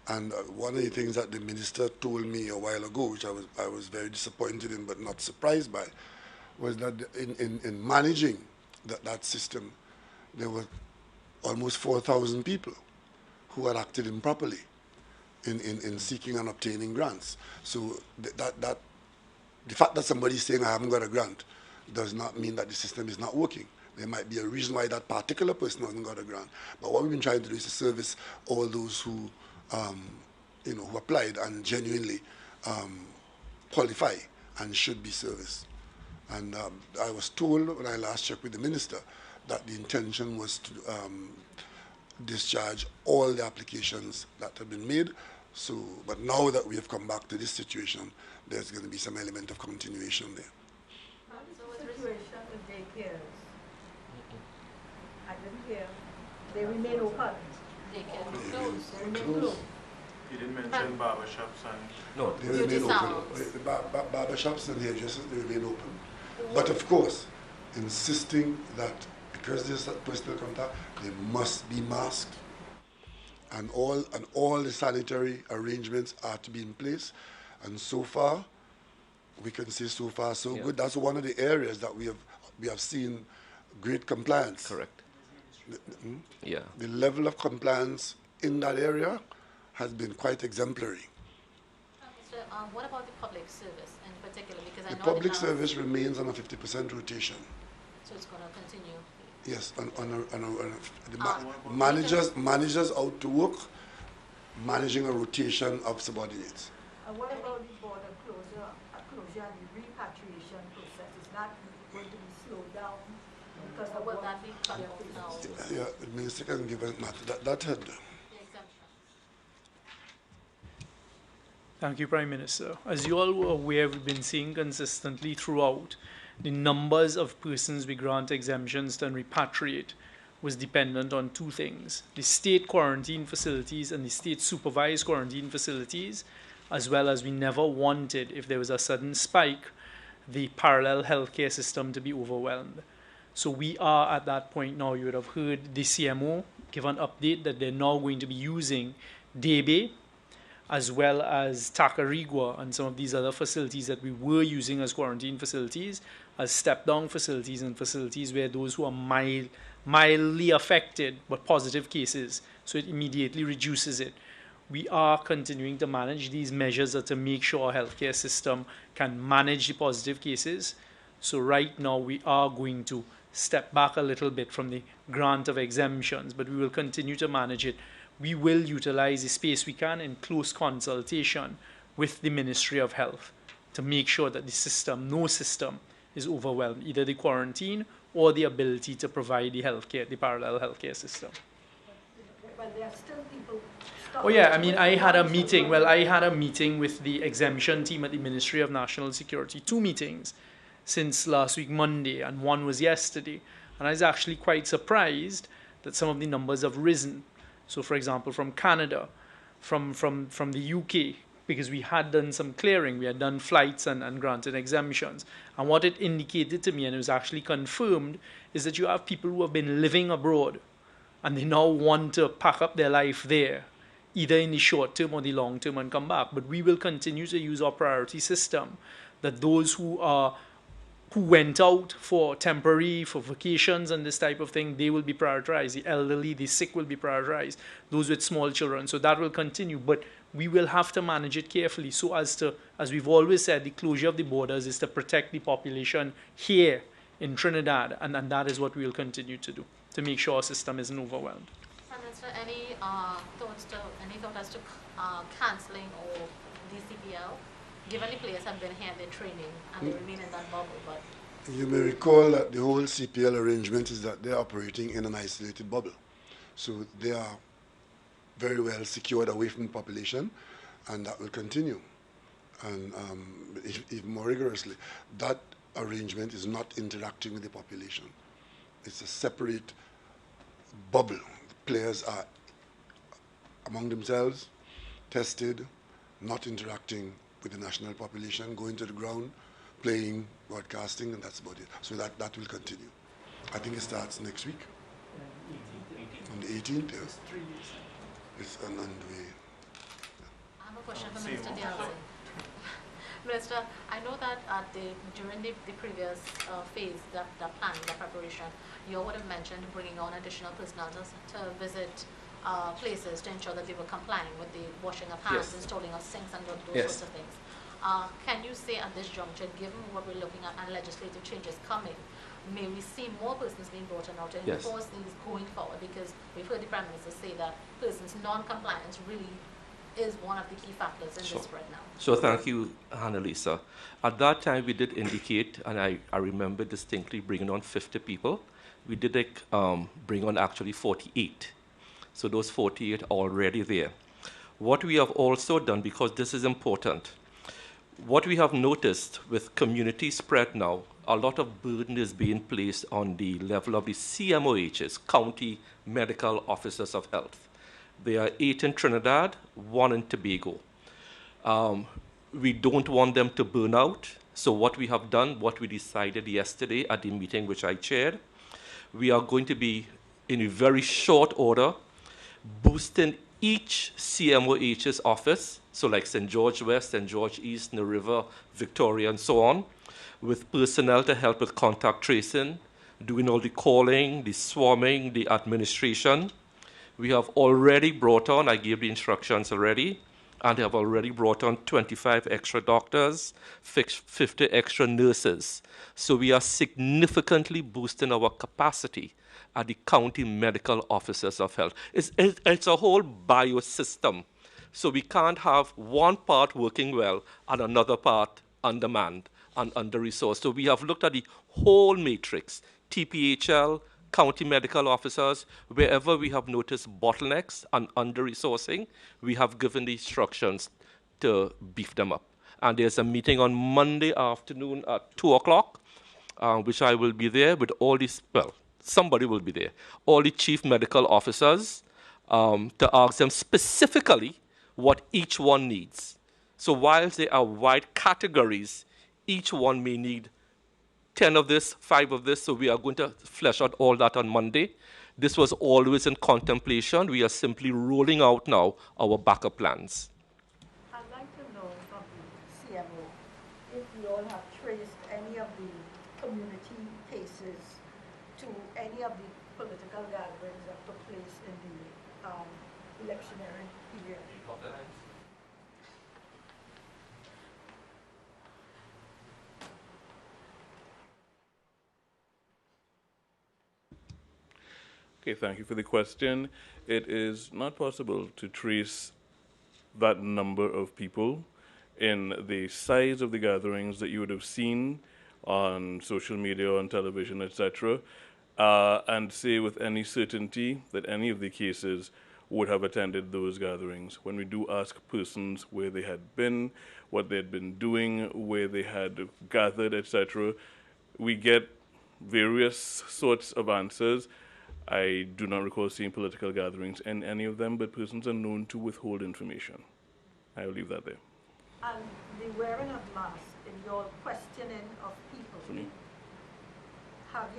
And one of the things that the minister told me a while ago, which I was very disappointed in but not surprised by, was that in managing that system, there were almost 4,000 people who had acted improperly in seeking and obtaining grants. So the fact that somebody is saying I haven't got a grant does not mean that the system is not working. There might be a reason why that particular person hasn't got a grant. But what we've been trying to do is to service all those who who applied and genuinely qualify and should be serviced. And I was told when I last checked with the minister that the intention was to discharge all the applications that have been made. So, but now that we have come back to this situation, there's going to be some element of continuation there. What's the situation with daycares? I didn't hear. They remain open. Daycare is closed. They remain closed. You didn't mention barbershops and... No. They remain open. Barbershops and hairdressers, they remain open. But of course, insisting that because there's that personal contact, they must be masked. And all the sanitary arrangements are to be in place. And so far, we can say so far so good. That's one of the areas that we have seen great compliance. Correct. The level of compliance in that area has been quite exemplary. So, what about the public service in particular? Because I The know public service remains on a 50% rotation. So it's going to continue. Yes, managers out to work, managing a rotation of subordinates. What about the border closure and the repatriation process? Is that going to be slowed down? Because of Will what that be cut off now? Yeah, the minister can give us that had. The exemption. Thank you, Prime Minister. As you all were aware, we've been seeing consistently throughout, the numbers of persons we grant exemptions and repatriate was dependent on two things: the state quarantine facilities and the state supervised quarantine facilities, as well as we never wanted, if there was a sudden spike, the parallel healthcare system to be overwhelmed. So we are at that point now. You would have heard the CMO give an update that they're now going to be using Debe, as well as Tacarigua and some of these other facilities that we were using as quarantine facilities, as step-down facilities and facilities where those who are mildly affected but positive cases, so it immediately reduces it. We are continuing to manage these measures to make sure our healthcare system can manage the positive cases. So right now we are going to step back a little bit from the grant of exemptions, but we will continue to manage it. We will utilize the space we can in close consultation with the Ministry of Health to make sure that the system, no system, is overwhelmed, either the quarantine or the ability to provide the healthcare, the parallel healthcare system. But there are still people. Oh yeah, I mean, I had a meeting with the exemption team at the Ministry of National Security, 2 meetings since last week, Monday, and one was yesterday. And I was actually quite surprised that some of the numbers have risen. So for example, from Canada, from the UK, because we had done some clearing, we had done flights and granted exemptions. And what it indicated to me, and it was actually confirmed, is that you have people who have been living abroad and they now want to pack up their life there, either in the short term or the long term, and come back. But we will continue to use our priority system, that those who went out for vacations and this type of thing, they will be prioritized. The elderly, the sick will be prioritized. Those with small children. So that will continue. But we will have to manage it carefully. So as we've always said, the closure of the borders is to protect the population here in Trinidad. And that is what we will continue to do, to make sure our system isn't overwhelmed. And is there any thought as to cancelling or DCPL? Given the players have been here, they're training, and they remain in that bubble, but... You may recall that the whole CPL arrangement is that they're operating in an isolated bubble. So they are very well secured away from the population, and that will continue, and even more rigorously. That arrangement is not interacting with the population. It's a separate bubble. The players are among themselves, tested, not interacting with the national population, going to the ground, playing, broadcasting, and that's about it. So that will continue. I think it starts next week. On the 18th, yes. It's underway. I have a question for Minister Diallo. Minister, I know that during the previous phase, the planning, the preparation, you would have mentioned bringing on additional personnel to visit places to ensure that they were complying with the washing of hands, installing of sinks, and those sorts of things. Can you say at this juncture, given what we're looking at and legislative changes coming, may we see more persons being brought in now to enforce these going forward? Because we've heard the Prime Minister say that persons' non-compliance really is one of the key factors in this right now. So thank you, Annalisa. At that time, we did indicate, and I remember distinctly bringing on 50 people. We did bring on actually 48. So those 48 are already there. What we have also done, because this is important, what we have noticed with community spread now, a lot of burden is being placed on the level of the CMOHs, County Medical Officers of Health. There are 8 in Trinidad, 1 in Tobago. We don't want them to burn out. So what we have done, what we decided yesterday at the meeting which I chaired, we are going to be, in a very short order, boosting each CMOH's office, so like St. George West, St. George East, the River, Victoria, and so on, with personnel to help with contact tracing, doing all the calling, the swarming, the administration. We have already brought on, I gave the instructions already, and have already brought on 25 extra doctors, 50 extra nurses. So we are significantly boosting our capacity at the County Medical Officers of Health. It's a whole biosystem. So we can't have one part working well and another part undermanned and under-resourced. So we have looked at the whole matrix, TPHL, county medical officers. Wherever we have noticed bottlenecks and under-resourcing, we have given the instructions to beef them up. And there's a meeting on Monday afternoon at 2 o'clock, which I will be there with all these, well, somebody will be there, all the chief medical officers, to ask them specifically what each one needs. So whilst there are wide categories, each one may need 10 of this, 5 of this, so we are going to flesh out all that on Monday. This was always in contemplation. We are simply rolling out now our backup plans. I'd like to know from the CMO if you all have traced any of the community cases to any of the political gatherings that took place in the electionary period. Okay, thank you for the question. It is not possible to trace that number of people in the size of the gatherings that you would have seen on social media, on television, etc., and say with any certainty that any of the cases would have attended those gatherings. When we do ask persons where they had been, what they had been doing, where they had gathered, etc., we get various sorts of answers. I do not recall seeing political gatherings in any of them, but persons are known to withhold information. I will leave that there. And the wearing of masks in your questioning of people, For me. have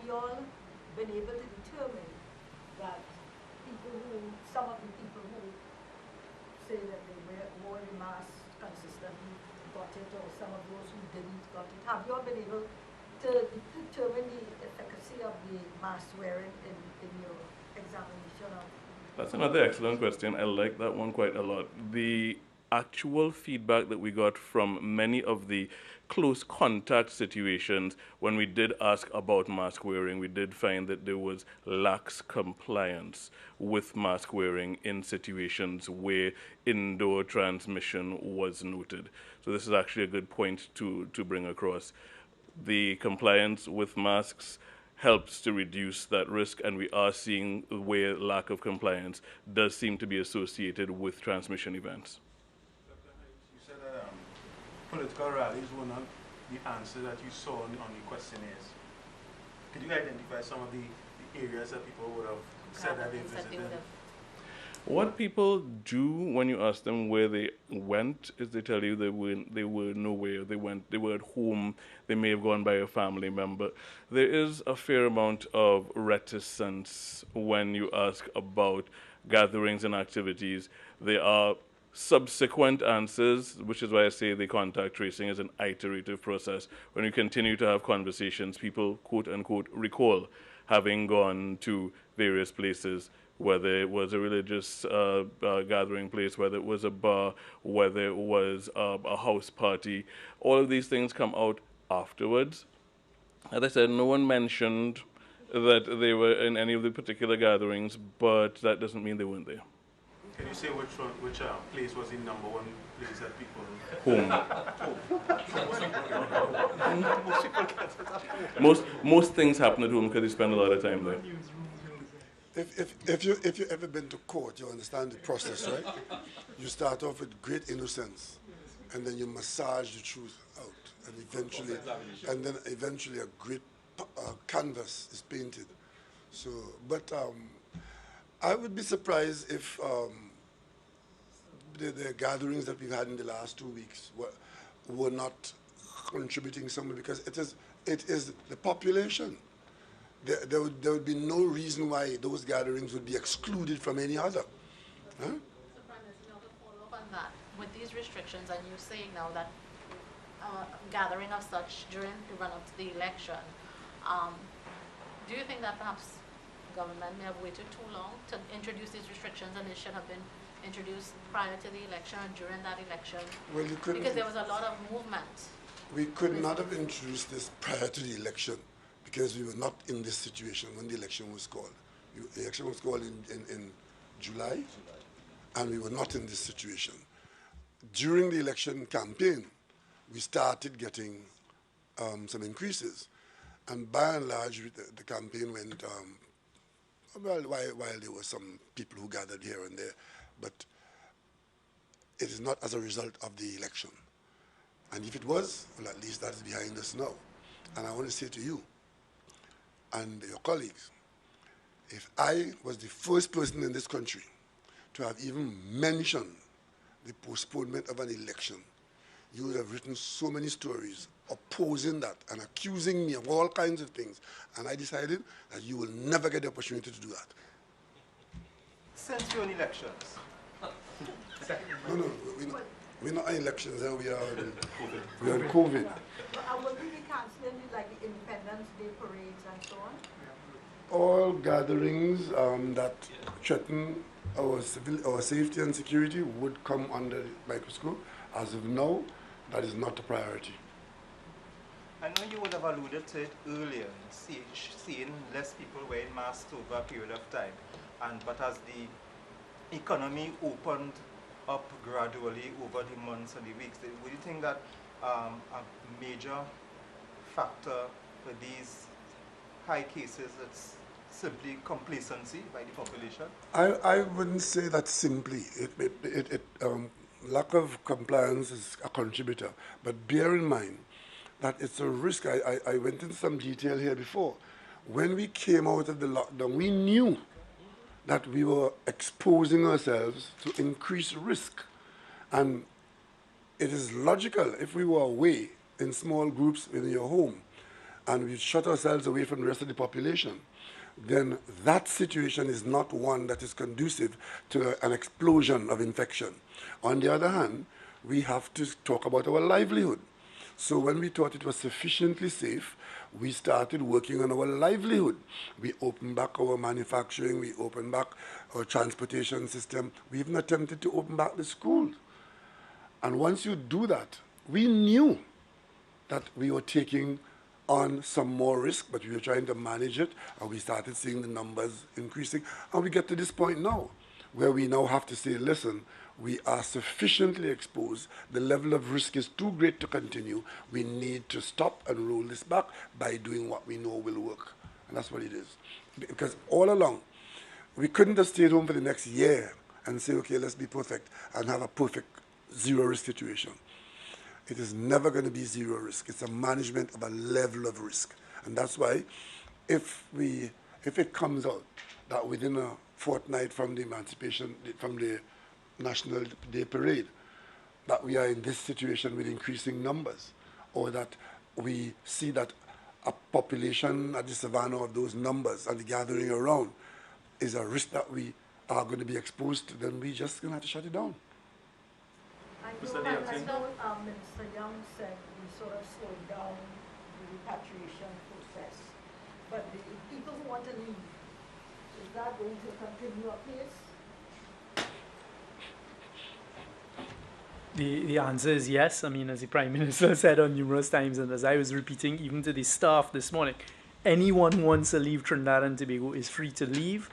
you all been able to determine that some of the people who say that they wore the mask consistently got it, or some of those who didn't got it? Have you all been able to determine the efficacy of the mask wearing in your examination of? That's another excellent question. I like that one quite a lot. The actual feedback that we got from many of the close contact situations, when we did ask about mask wearing, we did find that there was lax compliance with mask wearing in situations where indoor transmission was noted. So this is actually a good point to bring across. The compliance with masks helps to reduce that risk, and we are seeing where lack of compliance does seem to be associated with transmission events. You said that political rallies were not the answer that you saw on the questionnaires. Could you identify some of the areas that people would have said that they visited? What people do when you ask them where they went is they tell you they were nowhere. They were at home. They may have gone by a family member. There is a fair amount of reticence when you ask about gatherings and activities. There are subsequent answers, which is why I say the contact tracing is an iterative process. When you continue to have conversations, people, quote unquote, recall having gone to various places, whether it was a religious gathering place, whether it was a bar, whether it was a house party. All of these things come out afterwards. As I said, no one mentioned that they were in any of the particular gatherings, but that doesn't mean they weren't there. Can you say which place was the number one place that people... Home. Most things happen at home because they spend a lot of time there. If you ever been to court, you understand the process, right? You start off with great innocence, and then you massage the truth out, and eventually a great canvas is painted. So, but I would be surprised if the gatherings that we've had in the last 2 weeks were not contributing somewhere, because it is the population. There would be no reason why those gatherings would be excluded from any other. Huh? So, Prime Minister, to follow up on that, with these restrictions, and you saying now that gathering of such during the run-up to the election, do you think that perhaps government may have waited too long to introduce these restrictions, and they should have been introduced prior to the election and during that election? Well, you couldn't, because there was a lot of movement. We could not have introduced this prior to the election, because we were not in this situation when the election was called. The election was called in July, and we were not in this situation. During the election campaign, we started getting some increases, and by and large, the campaign went, well, while there were some people who gathered here and there, but it is not as a result of the election. And if it was, well, at least that is behind us now. And I want to say to you, and your colleagues, if I was the first person in this country to have even mentioned the postponement of an election, you would have written so many stories opposing that and accusing me of all kinds of things. And I decided that you will never get the opportunity to do that. Since your elections? No, we're not in elections, we are in COVID. Will we be cancelling like the Independence Day parades and so on? All gatherings that threaten our safety and security would come under the microscope. As of now, that is not a priority. I know you would have alluded to it earlier, seeing less people wearing masks over a period of time. But as the economy opened up gradually over the months and the weeks, would you think that a major factor for these high cases is simply complacency by the population? I wouldn't say that simply. Lack of compliance is a contributor, but bear in mind that it's a risk. I went into some detail here before. when we came out of the lockdown, we knew that we were exposing ourselves to increased risk. And it is logical if we were away in small groups in your home and we shut ourselves away from the rest of the population, then that situation is not one that is conducive to an explosion of infection. On the other hand, we have to talk about our livelihood. So when we thought it was sufficiently safe, we started working on our livelihood. We opened back our manufacturing, we opened back our transportation system, we even attempted to open back the schools. And once you do that, we knew that we were taking on some more risk, but we were trying to manage it, and we started seeing the numbers increasing. And we get to this point now, where we now have to say, listen, we are sufficiently exposed, the level of risk is too great to continue, we need to stop and roll this back by doing what we know will work. And that's what it is. Because all along, we couldn't have stayed home for the next year and say, okay, let's be perfect and have a perfect zero risk situation. It is never going to be zero risk. It's a management of a level of risk. And that's why if it comes out that within a fortnight from the emancipation, from the National Day Parade, that we are in this situation with increasing numbers, or that we see that a population at the savannah of those numbers and the gathering around is a risk that we are going to be exposed to, then we're just going to have to shut it down. I Mr. know, Nielsen? Minister Young said we sort of slowed down the repatriation process, but the people who want to leave, is that going to continue apace? The answer is yes. I mean, as the Prime Minister said on numerous times, and as I was repeating even to the staff this morning, anyone who wants to leave Trinidad and Tobago is free to leave.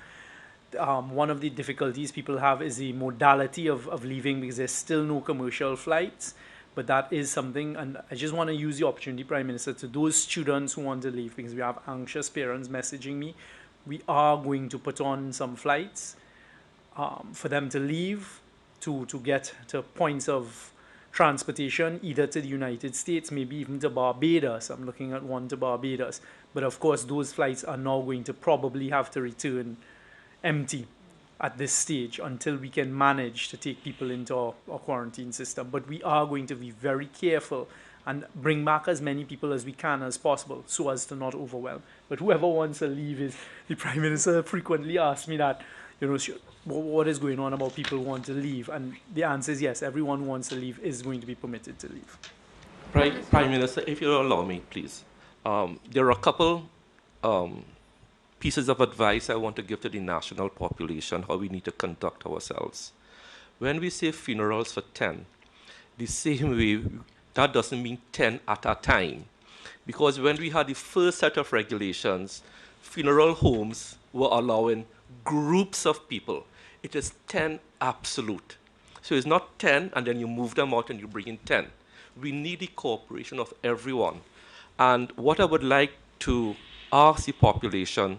One of the difficulties people have is the modality of leaving, because there's still no commercial flights. But that is something, and I just want to use the opportunity, Prime Minister, to those students who want to leave, because we have anxious parents messaging me. We are going to put on some flights for them to leave, to get to points of transportation, either to the United States, maybe even to Barbados. I'm looking at one to Barbados. But of course, those flights are now going to probably have to return empty at this stage until we can manage to take people into our quarantine system. But we are going to be very careful and bring back as many people as we can as possible so as to not overwhelm. But whoever wants to leave, is the Prime Minister frequently asks me that, what is going on about people who want to leave? And the answer is yes, everyone who wants to leave is going to be permitted to leave. Prime Minister, if you'll allow me, please. There are a couple pieces of advice I want to give to the national population, how we need to conduct ourselves. When we say funerals for 10, the same way, that doesn't mean 10 at a time. Because when we had the first set of regulations, funeral homes were allowing groups of people. It is 10 absolute. So it's not 10 and then you move them out and you bring in 10. We need the cooperation of everyone. And what I would like to ask the population,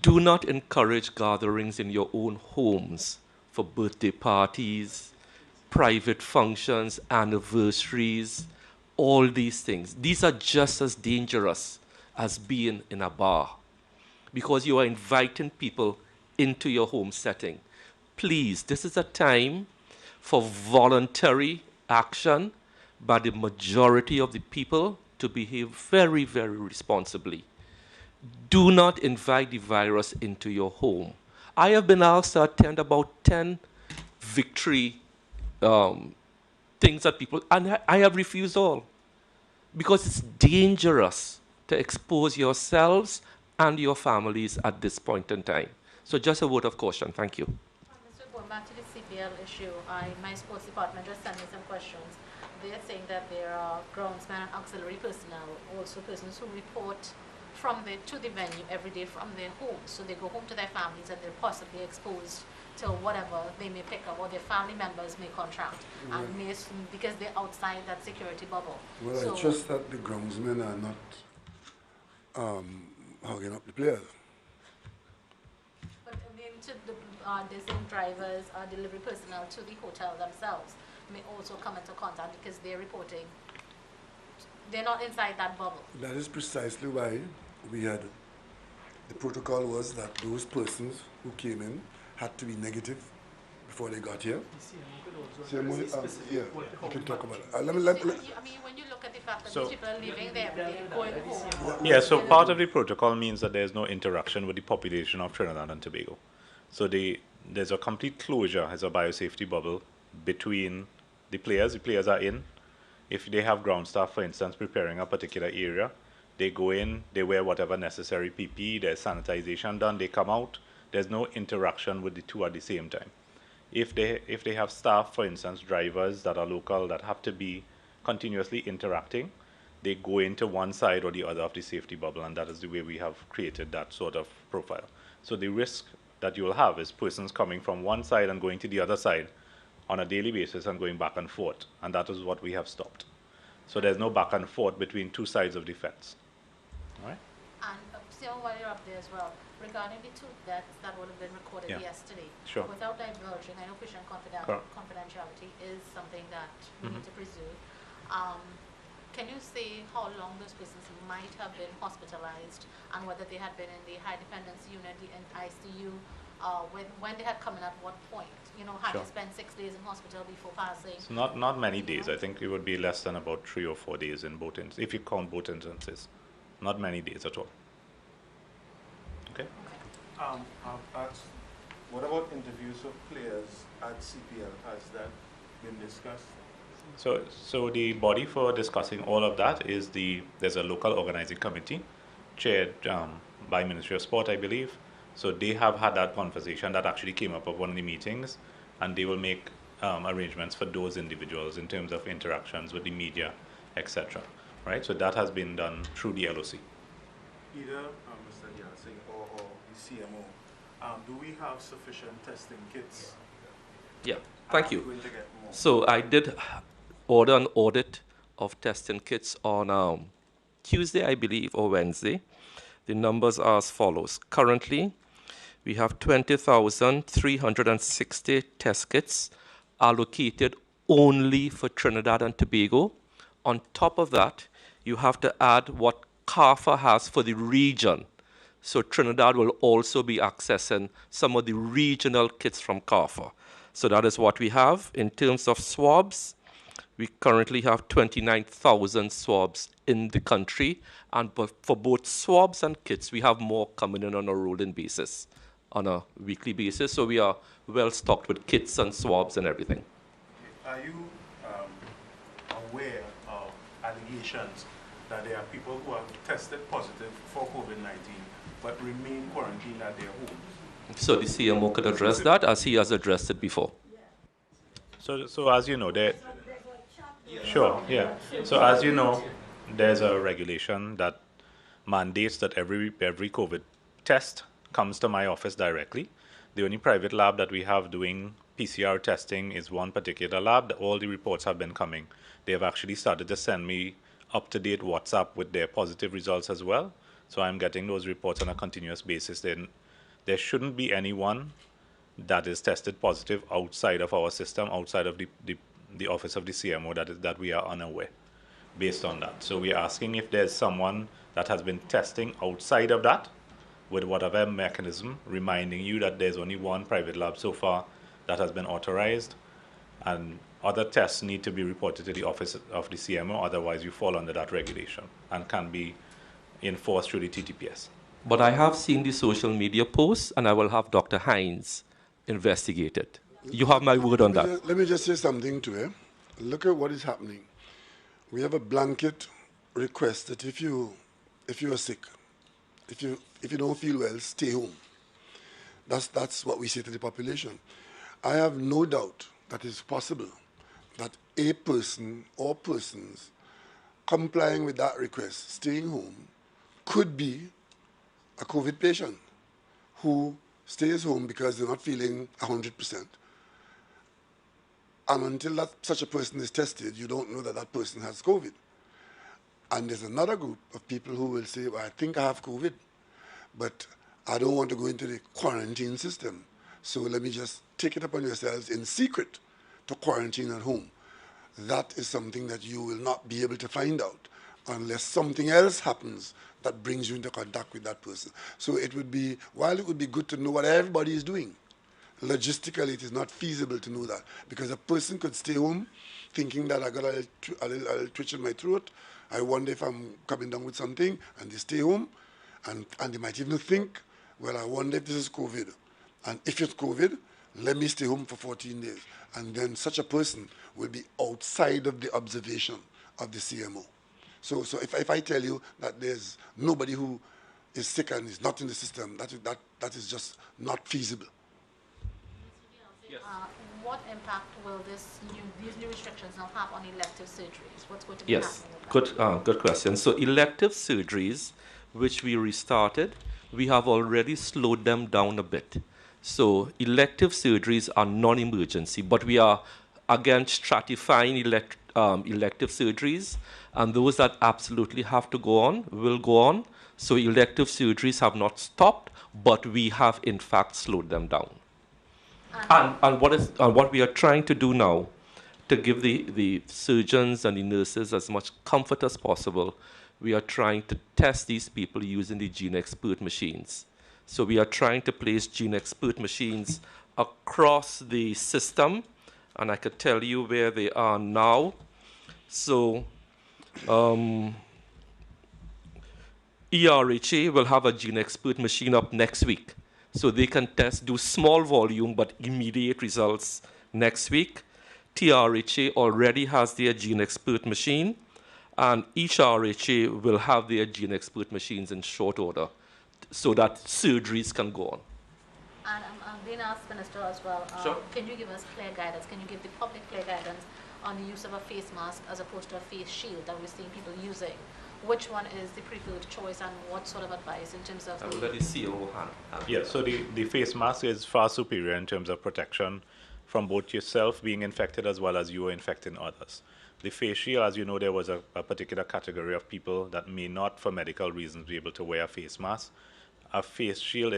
do not encourage gatherings in your own homes for birthday parties, private functions, anniversaries, all these things. These are just as dangerous as being in a bar, because you are inviting people into your home setting. Please, this is a time for voluntary action by the majority of the people to behave very, very responsibly. Do not invite the virus into your home. I have been asked to attend about 10 victory things that people, and I have refused all, because it's dangerous to expose yourselves and your families at this point in time. So just a word of caution. Thank you. So going back to the CPL issue, my sports department just sent me some questions. They're saying that there are groundsmen and auxiliary personnel, also persons who report to the venue every day from their homes. So they go home to their families and they're possibly exposed to whatever they may pick up or their family members may contract, and because they're outside that security bubble. Well, so I trust that the groundsmen are not hogging up the players. But then to the same drivers, delivery personnel to the hotel themselves may also come into contact because they're reporting. They're not inside that bubble. That is precisely why we had the protocol was that those persons who came in had to be negative before they got here. CMO, yeah, we can talk about it. I mean, when you look at the fact that So- these people are leaving there, going home. Yeah, so part of the protocol means that there's no interaction with the population of Trinidad and Tobago. So there's a complete closure as a biosafety bubble between the players. The players are in. If they have ground staff, for instance, preparing a particular area, they go in, they wear whatever necessary PPE, there's sanitization done, they come out. There's no interaction with the two at the same time. If they have staff, for instance, drivers that are local that have to be continuously interacting, they go into one side or the other of the safety bubble, and that is the way we have created that sort of profile. So the risk that you will have is persons coming from one side and going to the other side on a daily basis and going back and forth, and that is what we have stopped. So there's no back and forth between two sides of the fence. All right? And Sam, while you're up there as well, regarding the two deaths that would have been recorded Yeah. yesterday, Sure. without divulging, I know patient Correct. confidentiality is something that we Mhm. need to preserve. Can you say how long those persons might have been hospitalized and whether they had been in the high dependence unit, the ICU, when they had come in at what point? You know, had Sure. they spent 6 days in hospital before passing? So not many days. I think it would be less than about 3 or 4 days in both instances, if you count both instances. Not many days at all. Okay? I've asked, what about interviews of players at CPL? Has that been discussed? So the body for discussing all of that is there's a local organizing committee chaired by Ministry of Sport, I believe. So they have had that conversation that actually came up at one of the meetings, and they will make arrangements for those individuals in terms of interactions with the media, etc. Right? So that has been done through the LOC. Either Mr. Yasing or the CMO, do we have sufficient testing kits? Yeah, thank Are we you. going to get more? So I did order an audit of testing kits on Tuesday, I believe, or Wednesday. The numbers are as follows. Currently, we have 20,360 test kits allocated only for Trinidad and Tobago. On top of that, you have to add what CARFA has for the region. So Trinidad will also be accessing some of the regional kits from CARFA. So that is what we have. In terms of swabs, we currently have 29,000 swabs in the country. And for both swabs and kits, we have more coming in on a rolling basis, on a weekly basis. So we are well stocked with kits and swabs and everything. Are you aware of allegations that there are people who have tested positive for COVID-19 but remain quarantined at their homes? So the CMO could address that as he has addressed it before. So as you know, sure, yeah. So as you know, there's a regulation that mandates that every COVID test comes to my office directly. The only private lab that we have doing PCR testing is one particular lab. All the reports have been coming. They have actually started to send me up-to-date WhatsApp with their positive results as well. So I'm getting those reports on a continuous basis. Then there shouldn't be anyone that is tested positive outside of our system, outside of the office of the CMO, that we are unaware based on that. So we are asking if there's someone that has been testing outside of that with whatever mechanism, reminding you that there's only one private lab so far that has been authorized, and other tests need to be reported to the office of the CMO, otherwise you fall under that regulation and can be enforced through the TTPS. But I have seen the social media posts, and I will have Dr. Hines investigate it. You have my word on that. Let me just say something to you. Look at what is happening. We have a blanket request that if you are sick, if you don't feel well, stay home. That's what we say to the population. I have no doubt that it's possible that a person or persons complying with that request, staying home, could be a COVID patient who stays home because they're not feeling 100%. And until such a person is tested, you don't know that that person has COVID. And there's another group of people who will say, well, I think I have COVID, but I don't want to go into the quarantine system. So let me just take it upon yourselves in secret to quarantine at home. That is something that you will not be able to find out unless something else happens that brings you into contact with that person. So it would be, while it would be good to know what everybody is doing, logistically it is not feasible to know that, because a person could stay home thinking that I got a little twitch in my throat, I wonder if I'm coming down with something, and they stay home, and they might even think, well, I wonder if this is COVID. And if it's COVID, let me stay home for 14 days. And then such a person will be outside of the observation of the CMO. So if I tell you that there's nobody who is sick and is not in the system, that is just not feasible. What impact will these new restrictions now have on elective surgeries? What's going to be Yes, happening with that? good question. So elective surgeries, which we restarted, we have already slowed them down a bit. So elective surgeries are non-emergency, but we are again stratifying elective surgeries, and those that absolutely have to go on will go on. So elective surgeries have not stopped, but we have in fact slowed them down. And what we are trying to do now, to give the surgeons and the nurses as much comfort as possible, we are trying to test these people using the GeneXpert machines. So we are trying to place GeneXpert machines across the system, and I could tell you where they are now. So ERHA will have a GeneXpert machine up next week. So they can do small volume but immediate results next week. TRHA already has their GeneXpert machine, and each RHA will have their GeneXpert machines in short order so that surgeries can go on. And I'm being asked, Minister, as well, Sure. Can you give us clear guidance? Can you give the public clear guidance on the use of a face mask as opposed to a face shield that we're seeing people using? Which one is the preferred choice, and what sort of advice in terms of I will let the CEO handle. Yes, so the face mask is far superior in terms of protection from both yourself being infected as well as you infecting others. The face shield, as you know, there was a particular category of people that may not, for medical reasons, be able to wear a face mask. A face shield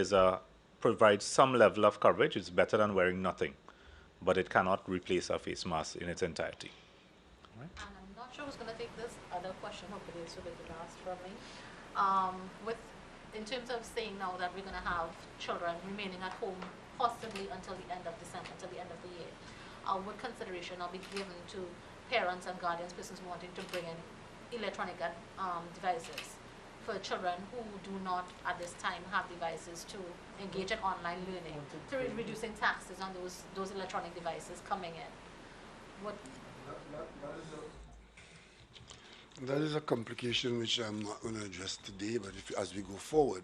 provides some level of coverage. It's better than wearing nothing, but it cannot replace a face mask in its entirety. And I'm not sure who's going to take this other question. Hopefully this will be the last from me. In terms of saying now that we're going to have children remaining at home possibly until the end of December, until the end of the year, what consideration will be given to parents and guardians, persons wanting to bring in electronic devices for children who do not at this time have devices to engage in online learning, to reducing taxes on those electronic devices coming in? What? That is a complication which I'm not going to address today, but as we go forward,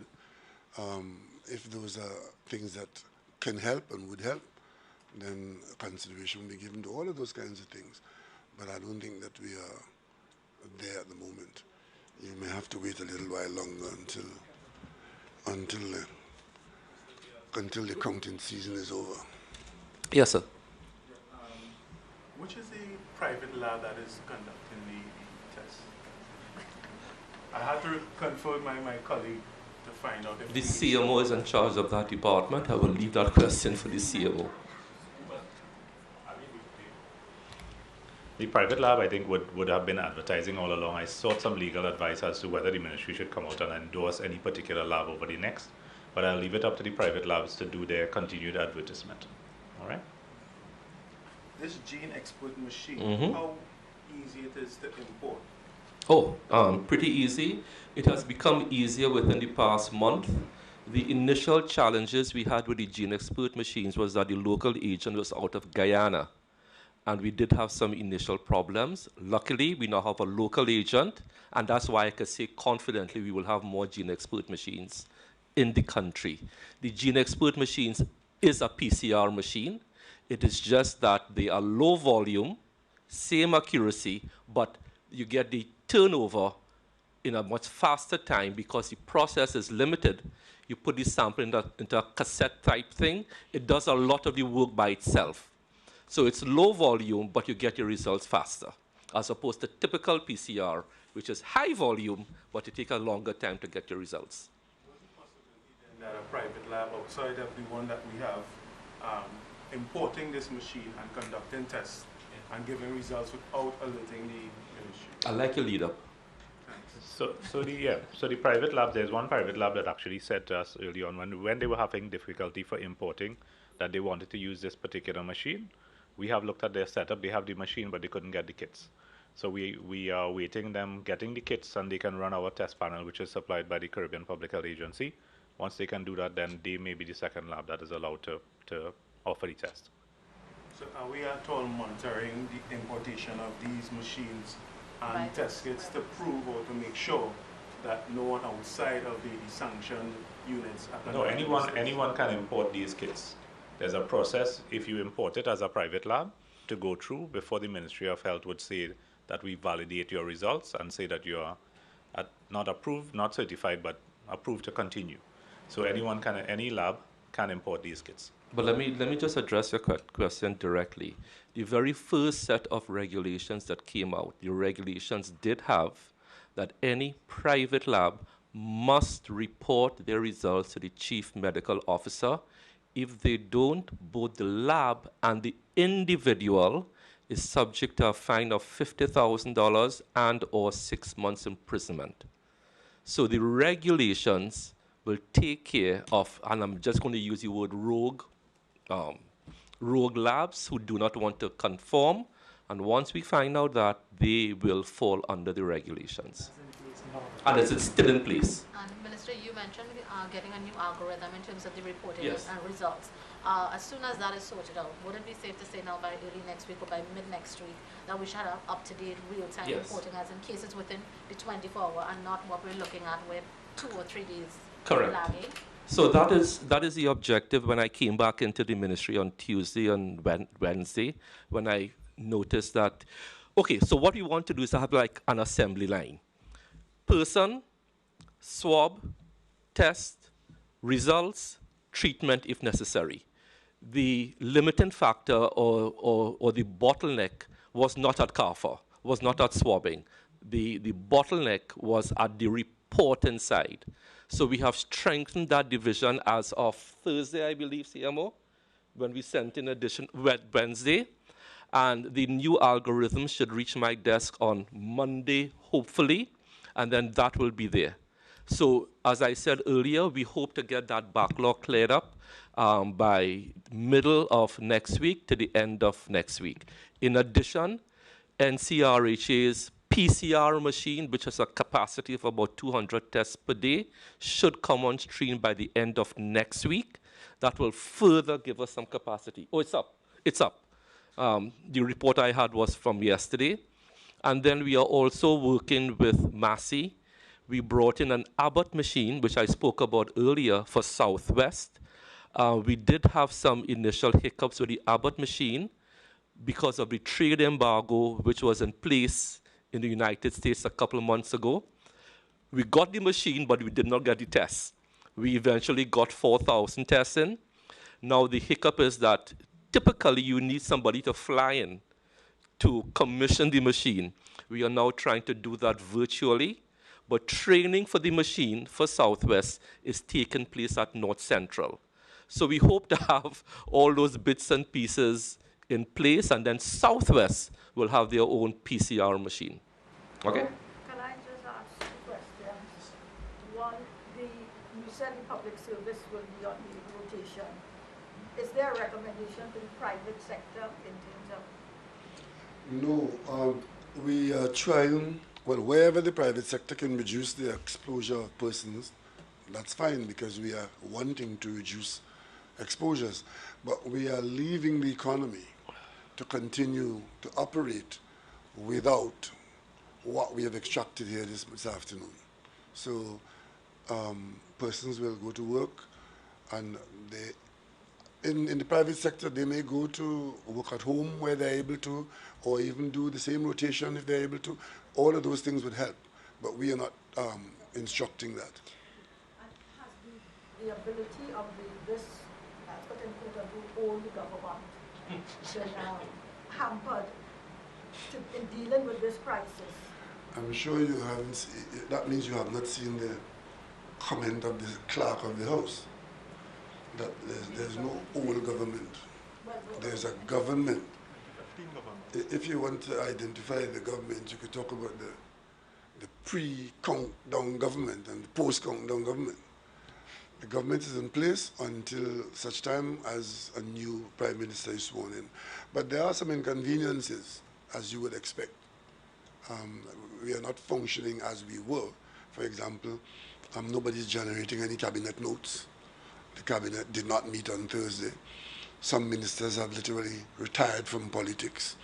if those are things that can help and would help, then consideration will be given to all of those kinds of things. But I don't think that we are there at the moment. You may have to wait a little while longer until the counting season is over. Yes, sir. Which is the private lab that is conducting the test? I had to confer with my colleague to find out if The CMO is in charge of that department. I will leave that question for the CMO. The private lab, I think, would have been advertising all along. I sought some legal advice as to whether the ministry should come out and endorse any particular lab over the next, but I'll leave it up to the private labs to do their continued advertisement. All right? this GeneXpert machine, how easy it is to import? Pretty easy. It has become easier within the past month. The initial challenges we had with the GeneXpert machines was that the local agent was out of Guyana, and we did have some initial problems. Luckily, we now have a local agent, and that's why I can say confidently we will have more GeneXpert machines in the country. The GeneXpert machines is a PCR machine. It is just that they are low volume, same accuracy, but you get the turnover in a much faster time because the process is limited. You put the sample into a cassette type thing. It does a lot of the work by itself. So it's low volume, but you get your results faster, as opposed to typical PCR, which is high volume, but it takes a longer time to get your results. What's the possibility then that a private lab outside of the one that we have, importing this machine and conducting tests and giving results without alerting the ministry? I like your lead up. Thank So the private lab, there's one private lab that actually said to us early on when they were having difficulty for importing that they wanted to use this particular machine. We have looked at their setup. They have the machine, but they couldn't get the kits. So we are waiting them getting the kits, and they can run our test panel, which is supplied by the Caribbean Public Health Agency. Once they can do that, then they may be the second lab that is allowed to offer the test. So are we at all monitoring the importation of these machines and Right. test kits to prove or to make sure that no one outside of the sanctioned units are No, conducting this? anyone can import these kits. There's a process if you import it as a private lab to go through before the Ministry of Health would say that we validate your results and say that you are not approved, not certified, but approved to continue. So any lab can import these kits. But let me just address your question directly. The very first set of regulations that came out, the regulations did have that any private lab must report their results to the chief medical officer. If they don't, both the lab and the individual is subject to a fine of $50,000 and or 6 months imprisonment. So the regulations will take care of, and I'm just going to use the word rogue labs who do not want to conform. And once we find out that, they will fall under the regulations. And it's still in place. And Minister, you mentioned getting a new algorithm in terms of the reporting Yes. and results. As soon as that is sorted out, would it be safe to say now by early next week or by mid next week that we should have up-to-date real-time Yes. reporting as in cases within the 24-hour and not what we're looking at with 2 or 3 days Correct. lagging? So that is the objective when I came back into the ministry on Tuesday and Wednesday, when I noticed that, okay, so what we want to do is have like an assembly line. Person, swab, test, results, treatment if necessary. The limiting factor or the bottleneck was not at CARPHA, was not at swabbing. The bottleneck was at the reporting side. So we have strengthened that division as of Thursday, I believe, CMO, when we sent in addition Wednesday. And the new algorithm should reach my desk on Monday, hopefully, and then that will be there. So as I said earlier, we hope to get that backlog cleared up by middle of next week to the end of next week. In addition, NCRHA's PCR machine, which has a capacity of about 200 tests per day, should come on stream by the end of next week. That will further give us some capacity. Oh, it's up. It's up. The report I had was from yesterday. And then we are also working with Massey. We brought in an Abbott machine, which I spoke about earlier, for Southwest. We did have some initial hiccups with the Abbott machine because of the trade embargo, which was in place in the United States a couple of months ago. We got the machine, but we did not get the tests. We eventually got 4,000 tests in. Now the hiccup is that typically you need somebody to fly in to commission the machine. We are now trying to do that virtually, but training for the machine for Southwest is taking place at North Central. So we hope to have all those bits and pieces in place, and then Southwest will have their own PCR machine. Okay? Can I just ask two questions? One, you said the public service will be on the rotation. Is there a recommendation to the private sector in terms of? No, we are trying, well, wherever the private sector can reduce the exposure of persons, that's fine because we are wanting to reduce exposures. But we are leaving the economy to continue to operate without what we have extracted here this afternoon. So persons will go to work, and in the private sector, they may go to work at home where they're able to, or even do the same rotation if they're able to. All of those things would help, but we are not instructing that. And has the ability of this, quote unquote, of the old government been hampered in dealing with this crisis? I'm sure you haven't that means you have not seen the comment of the clerk of the House, that there's no old government. There's a government. If you want to identify the government, you could talk about the the pre-countdown government and the post-countdown government. The government is in place until such time as a new prime minister is sworn in. But there are some inconveniences, as you would expect. We are not functioning as we were. For example, nobody's generating any cabinet notes. The cabinet did not meet on Thursday. Some ministers have literally retired from politics.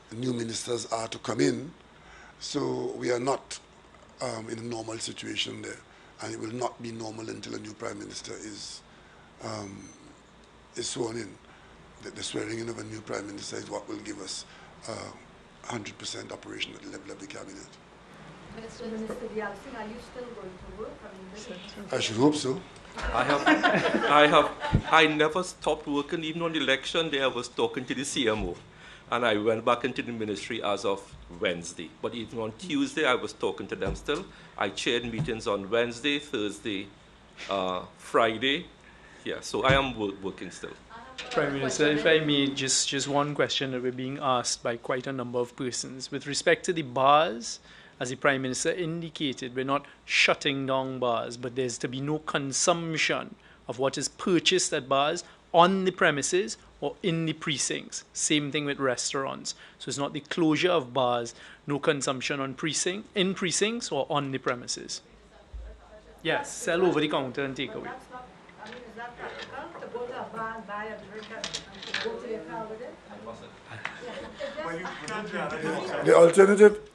The new ministers are to come in. So we are not in a normal situation there. And it will not be normal until a new prime minister is sworn in. The swearing in of a new prime minister is what will give us 100% operation at the level of the cabinet. Minister Dialsing, are you still going to work? I should hope so. I never stopped working. Even on the election day, I was talking to the CMO. And I went back into the ministry as of Wednesday. But even on Tuesday, I was talking to them still. I chaired meetings on Wednesday, Thursday, Friday. Yeah, so I am working still. Prime Minister, if I may, just one question that we're being asked by quite a number of persons. With respect to the bars, as the Prime Minister indicated, we're not shutting down bars, but there's to be no consumption of what is purchased at bars on the premises or in the precincts. Same thing with restaurants. So it's not the closure of bars, no consumption on in precincts or on the premises. Yes, sell over the counter and take away. That's not, I mean, is that practical? To go to a bar and buy a drink and go to your car with it? Well, you can't do that.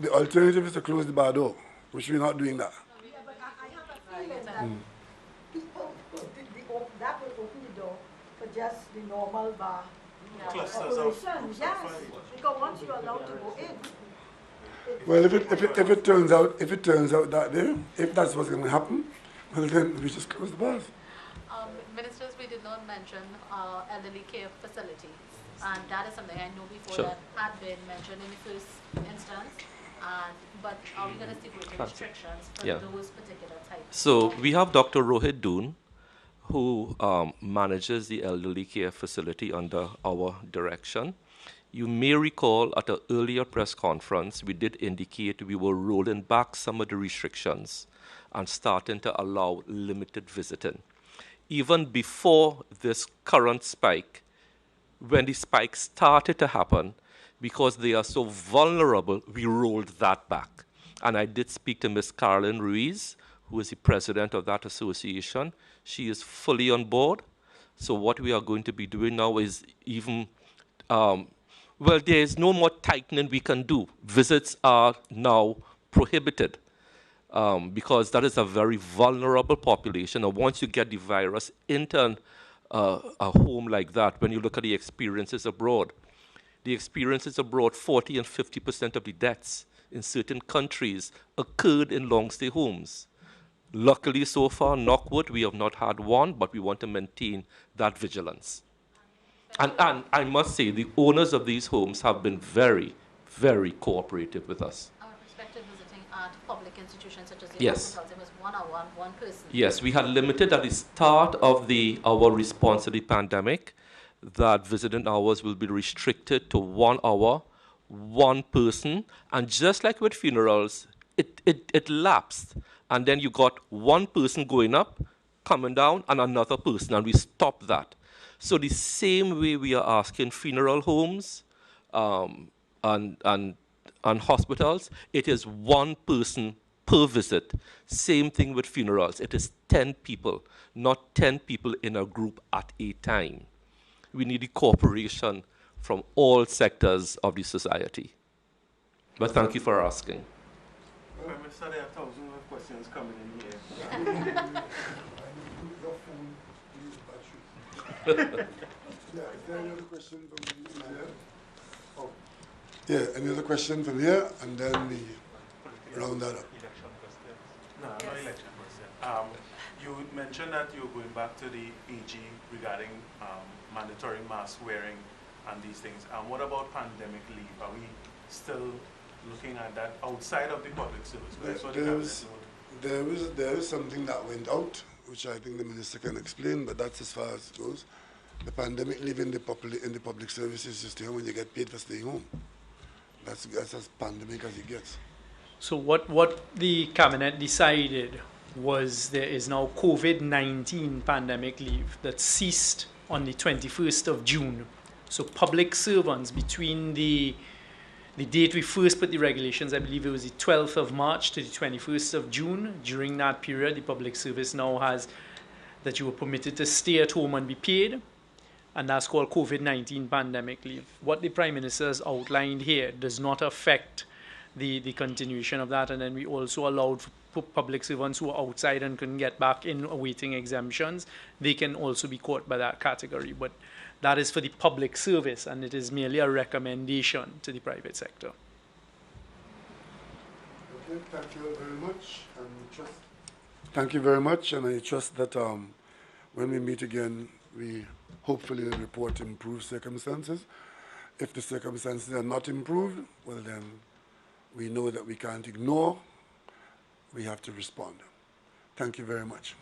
The alternative is to close the bar door, which we're not doing that. Yeah, but I have a feeling that people, that will open the door for just the normal bar Clusters of operation. Yes, because once you're allowed to go in. Well, if it turns out that day, if that's what's going to happen, well then we just close the bars. Ministers, we did not mention elderly care facilities, and that is something I know before Sure. that had been mentioned in the first instance. But are we going to stick with the restrictions for Yeah. those particular types? So we have Dr. Rohit Doon, who manages the elderly care facility under our direction. You may recall at an earlier press conference, we did indicate we were rolling back some of the restrictions and starting to allow limited visiting. Even before this current spike, when the spike started to happen, because they are so vulnerable, we rolled that back. And I did speak to Ms. Carolyn Ruiz, who is the president of that association. She is fully on board. So what we are going to be doing now is even, well, there is no more tightening we can do. Visits are now prohibited because that is a very vulnerable population. And once you get the virus into a home like that, when you look at the experiences abroad, 40 and 50% of the deaths in certain countries occurred in long-stay homes. Luckily, so far, knock wood, we have not had one, but we want to maintain that vigilance. And I must say, the owners of these homes have been very, very cooperative with us. Our prospective visiting at public institutions such as the Yes. hospitals, it was 1 hour, one person. Yes, we had limited at the start of our response to the pandemic that visiting hours will be restricted to 1 hour, one person, and just like with funerals, it lapsed. And then you got one person going up, coming down, and another person, and we stopped that. So the same way we are asking funeral homes and hospitals, it is one person per visit. Same thing with funerals. It is 10 people, not 10 people in a group at a time. We need the cooperation from all sectors of the society. But thank you for asking. Prime Minister, there are thousands of questions coming in here. Yeah, is there any other question from here? Oh. Yeah, any other question from here? And then we round that up. No, not election question. You mentioned that you're going back to the AG regarding mandatory mask wearing and these things. What about pandemic leave? Are we still looking at that outside of the public service? That's what the cabinet noted. There is something that went out, which I think the minister can explain, but that's as far as it goes. The pandemic leave in the public services is to stay home when you get paid for staying home. That's as pandemic as it gets. So what the cabinet decided was there is now COVID-19 pandemic leave that ceased on the 21st of June. So public servants between the date we first put the regulations, I believe it was the 12th of March to the 21st of June. During that period, the public service now has that you were permitted to stay at home and be paid, and that's called COVID-19 pandemic leave. What the Prime Minister has outlined here does not affect the continuation of that, and then we also allowed for public servants who are outside and couldn't get back in awaiting exemptions, they can also be caught by that category. But that is for the public service, and it is merely a recommendation to the private sector. Okay, thank you very much. Thank you very much, and I trust that when we meet again, we hopefully report improved circumstances. If the circumstances are not improved, well then we know that we can't ignore, we have to respond. Thank you very much.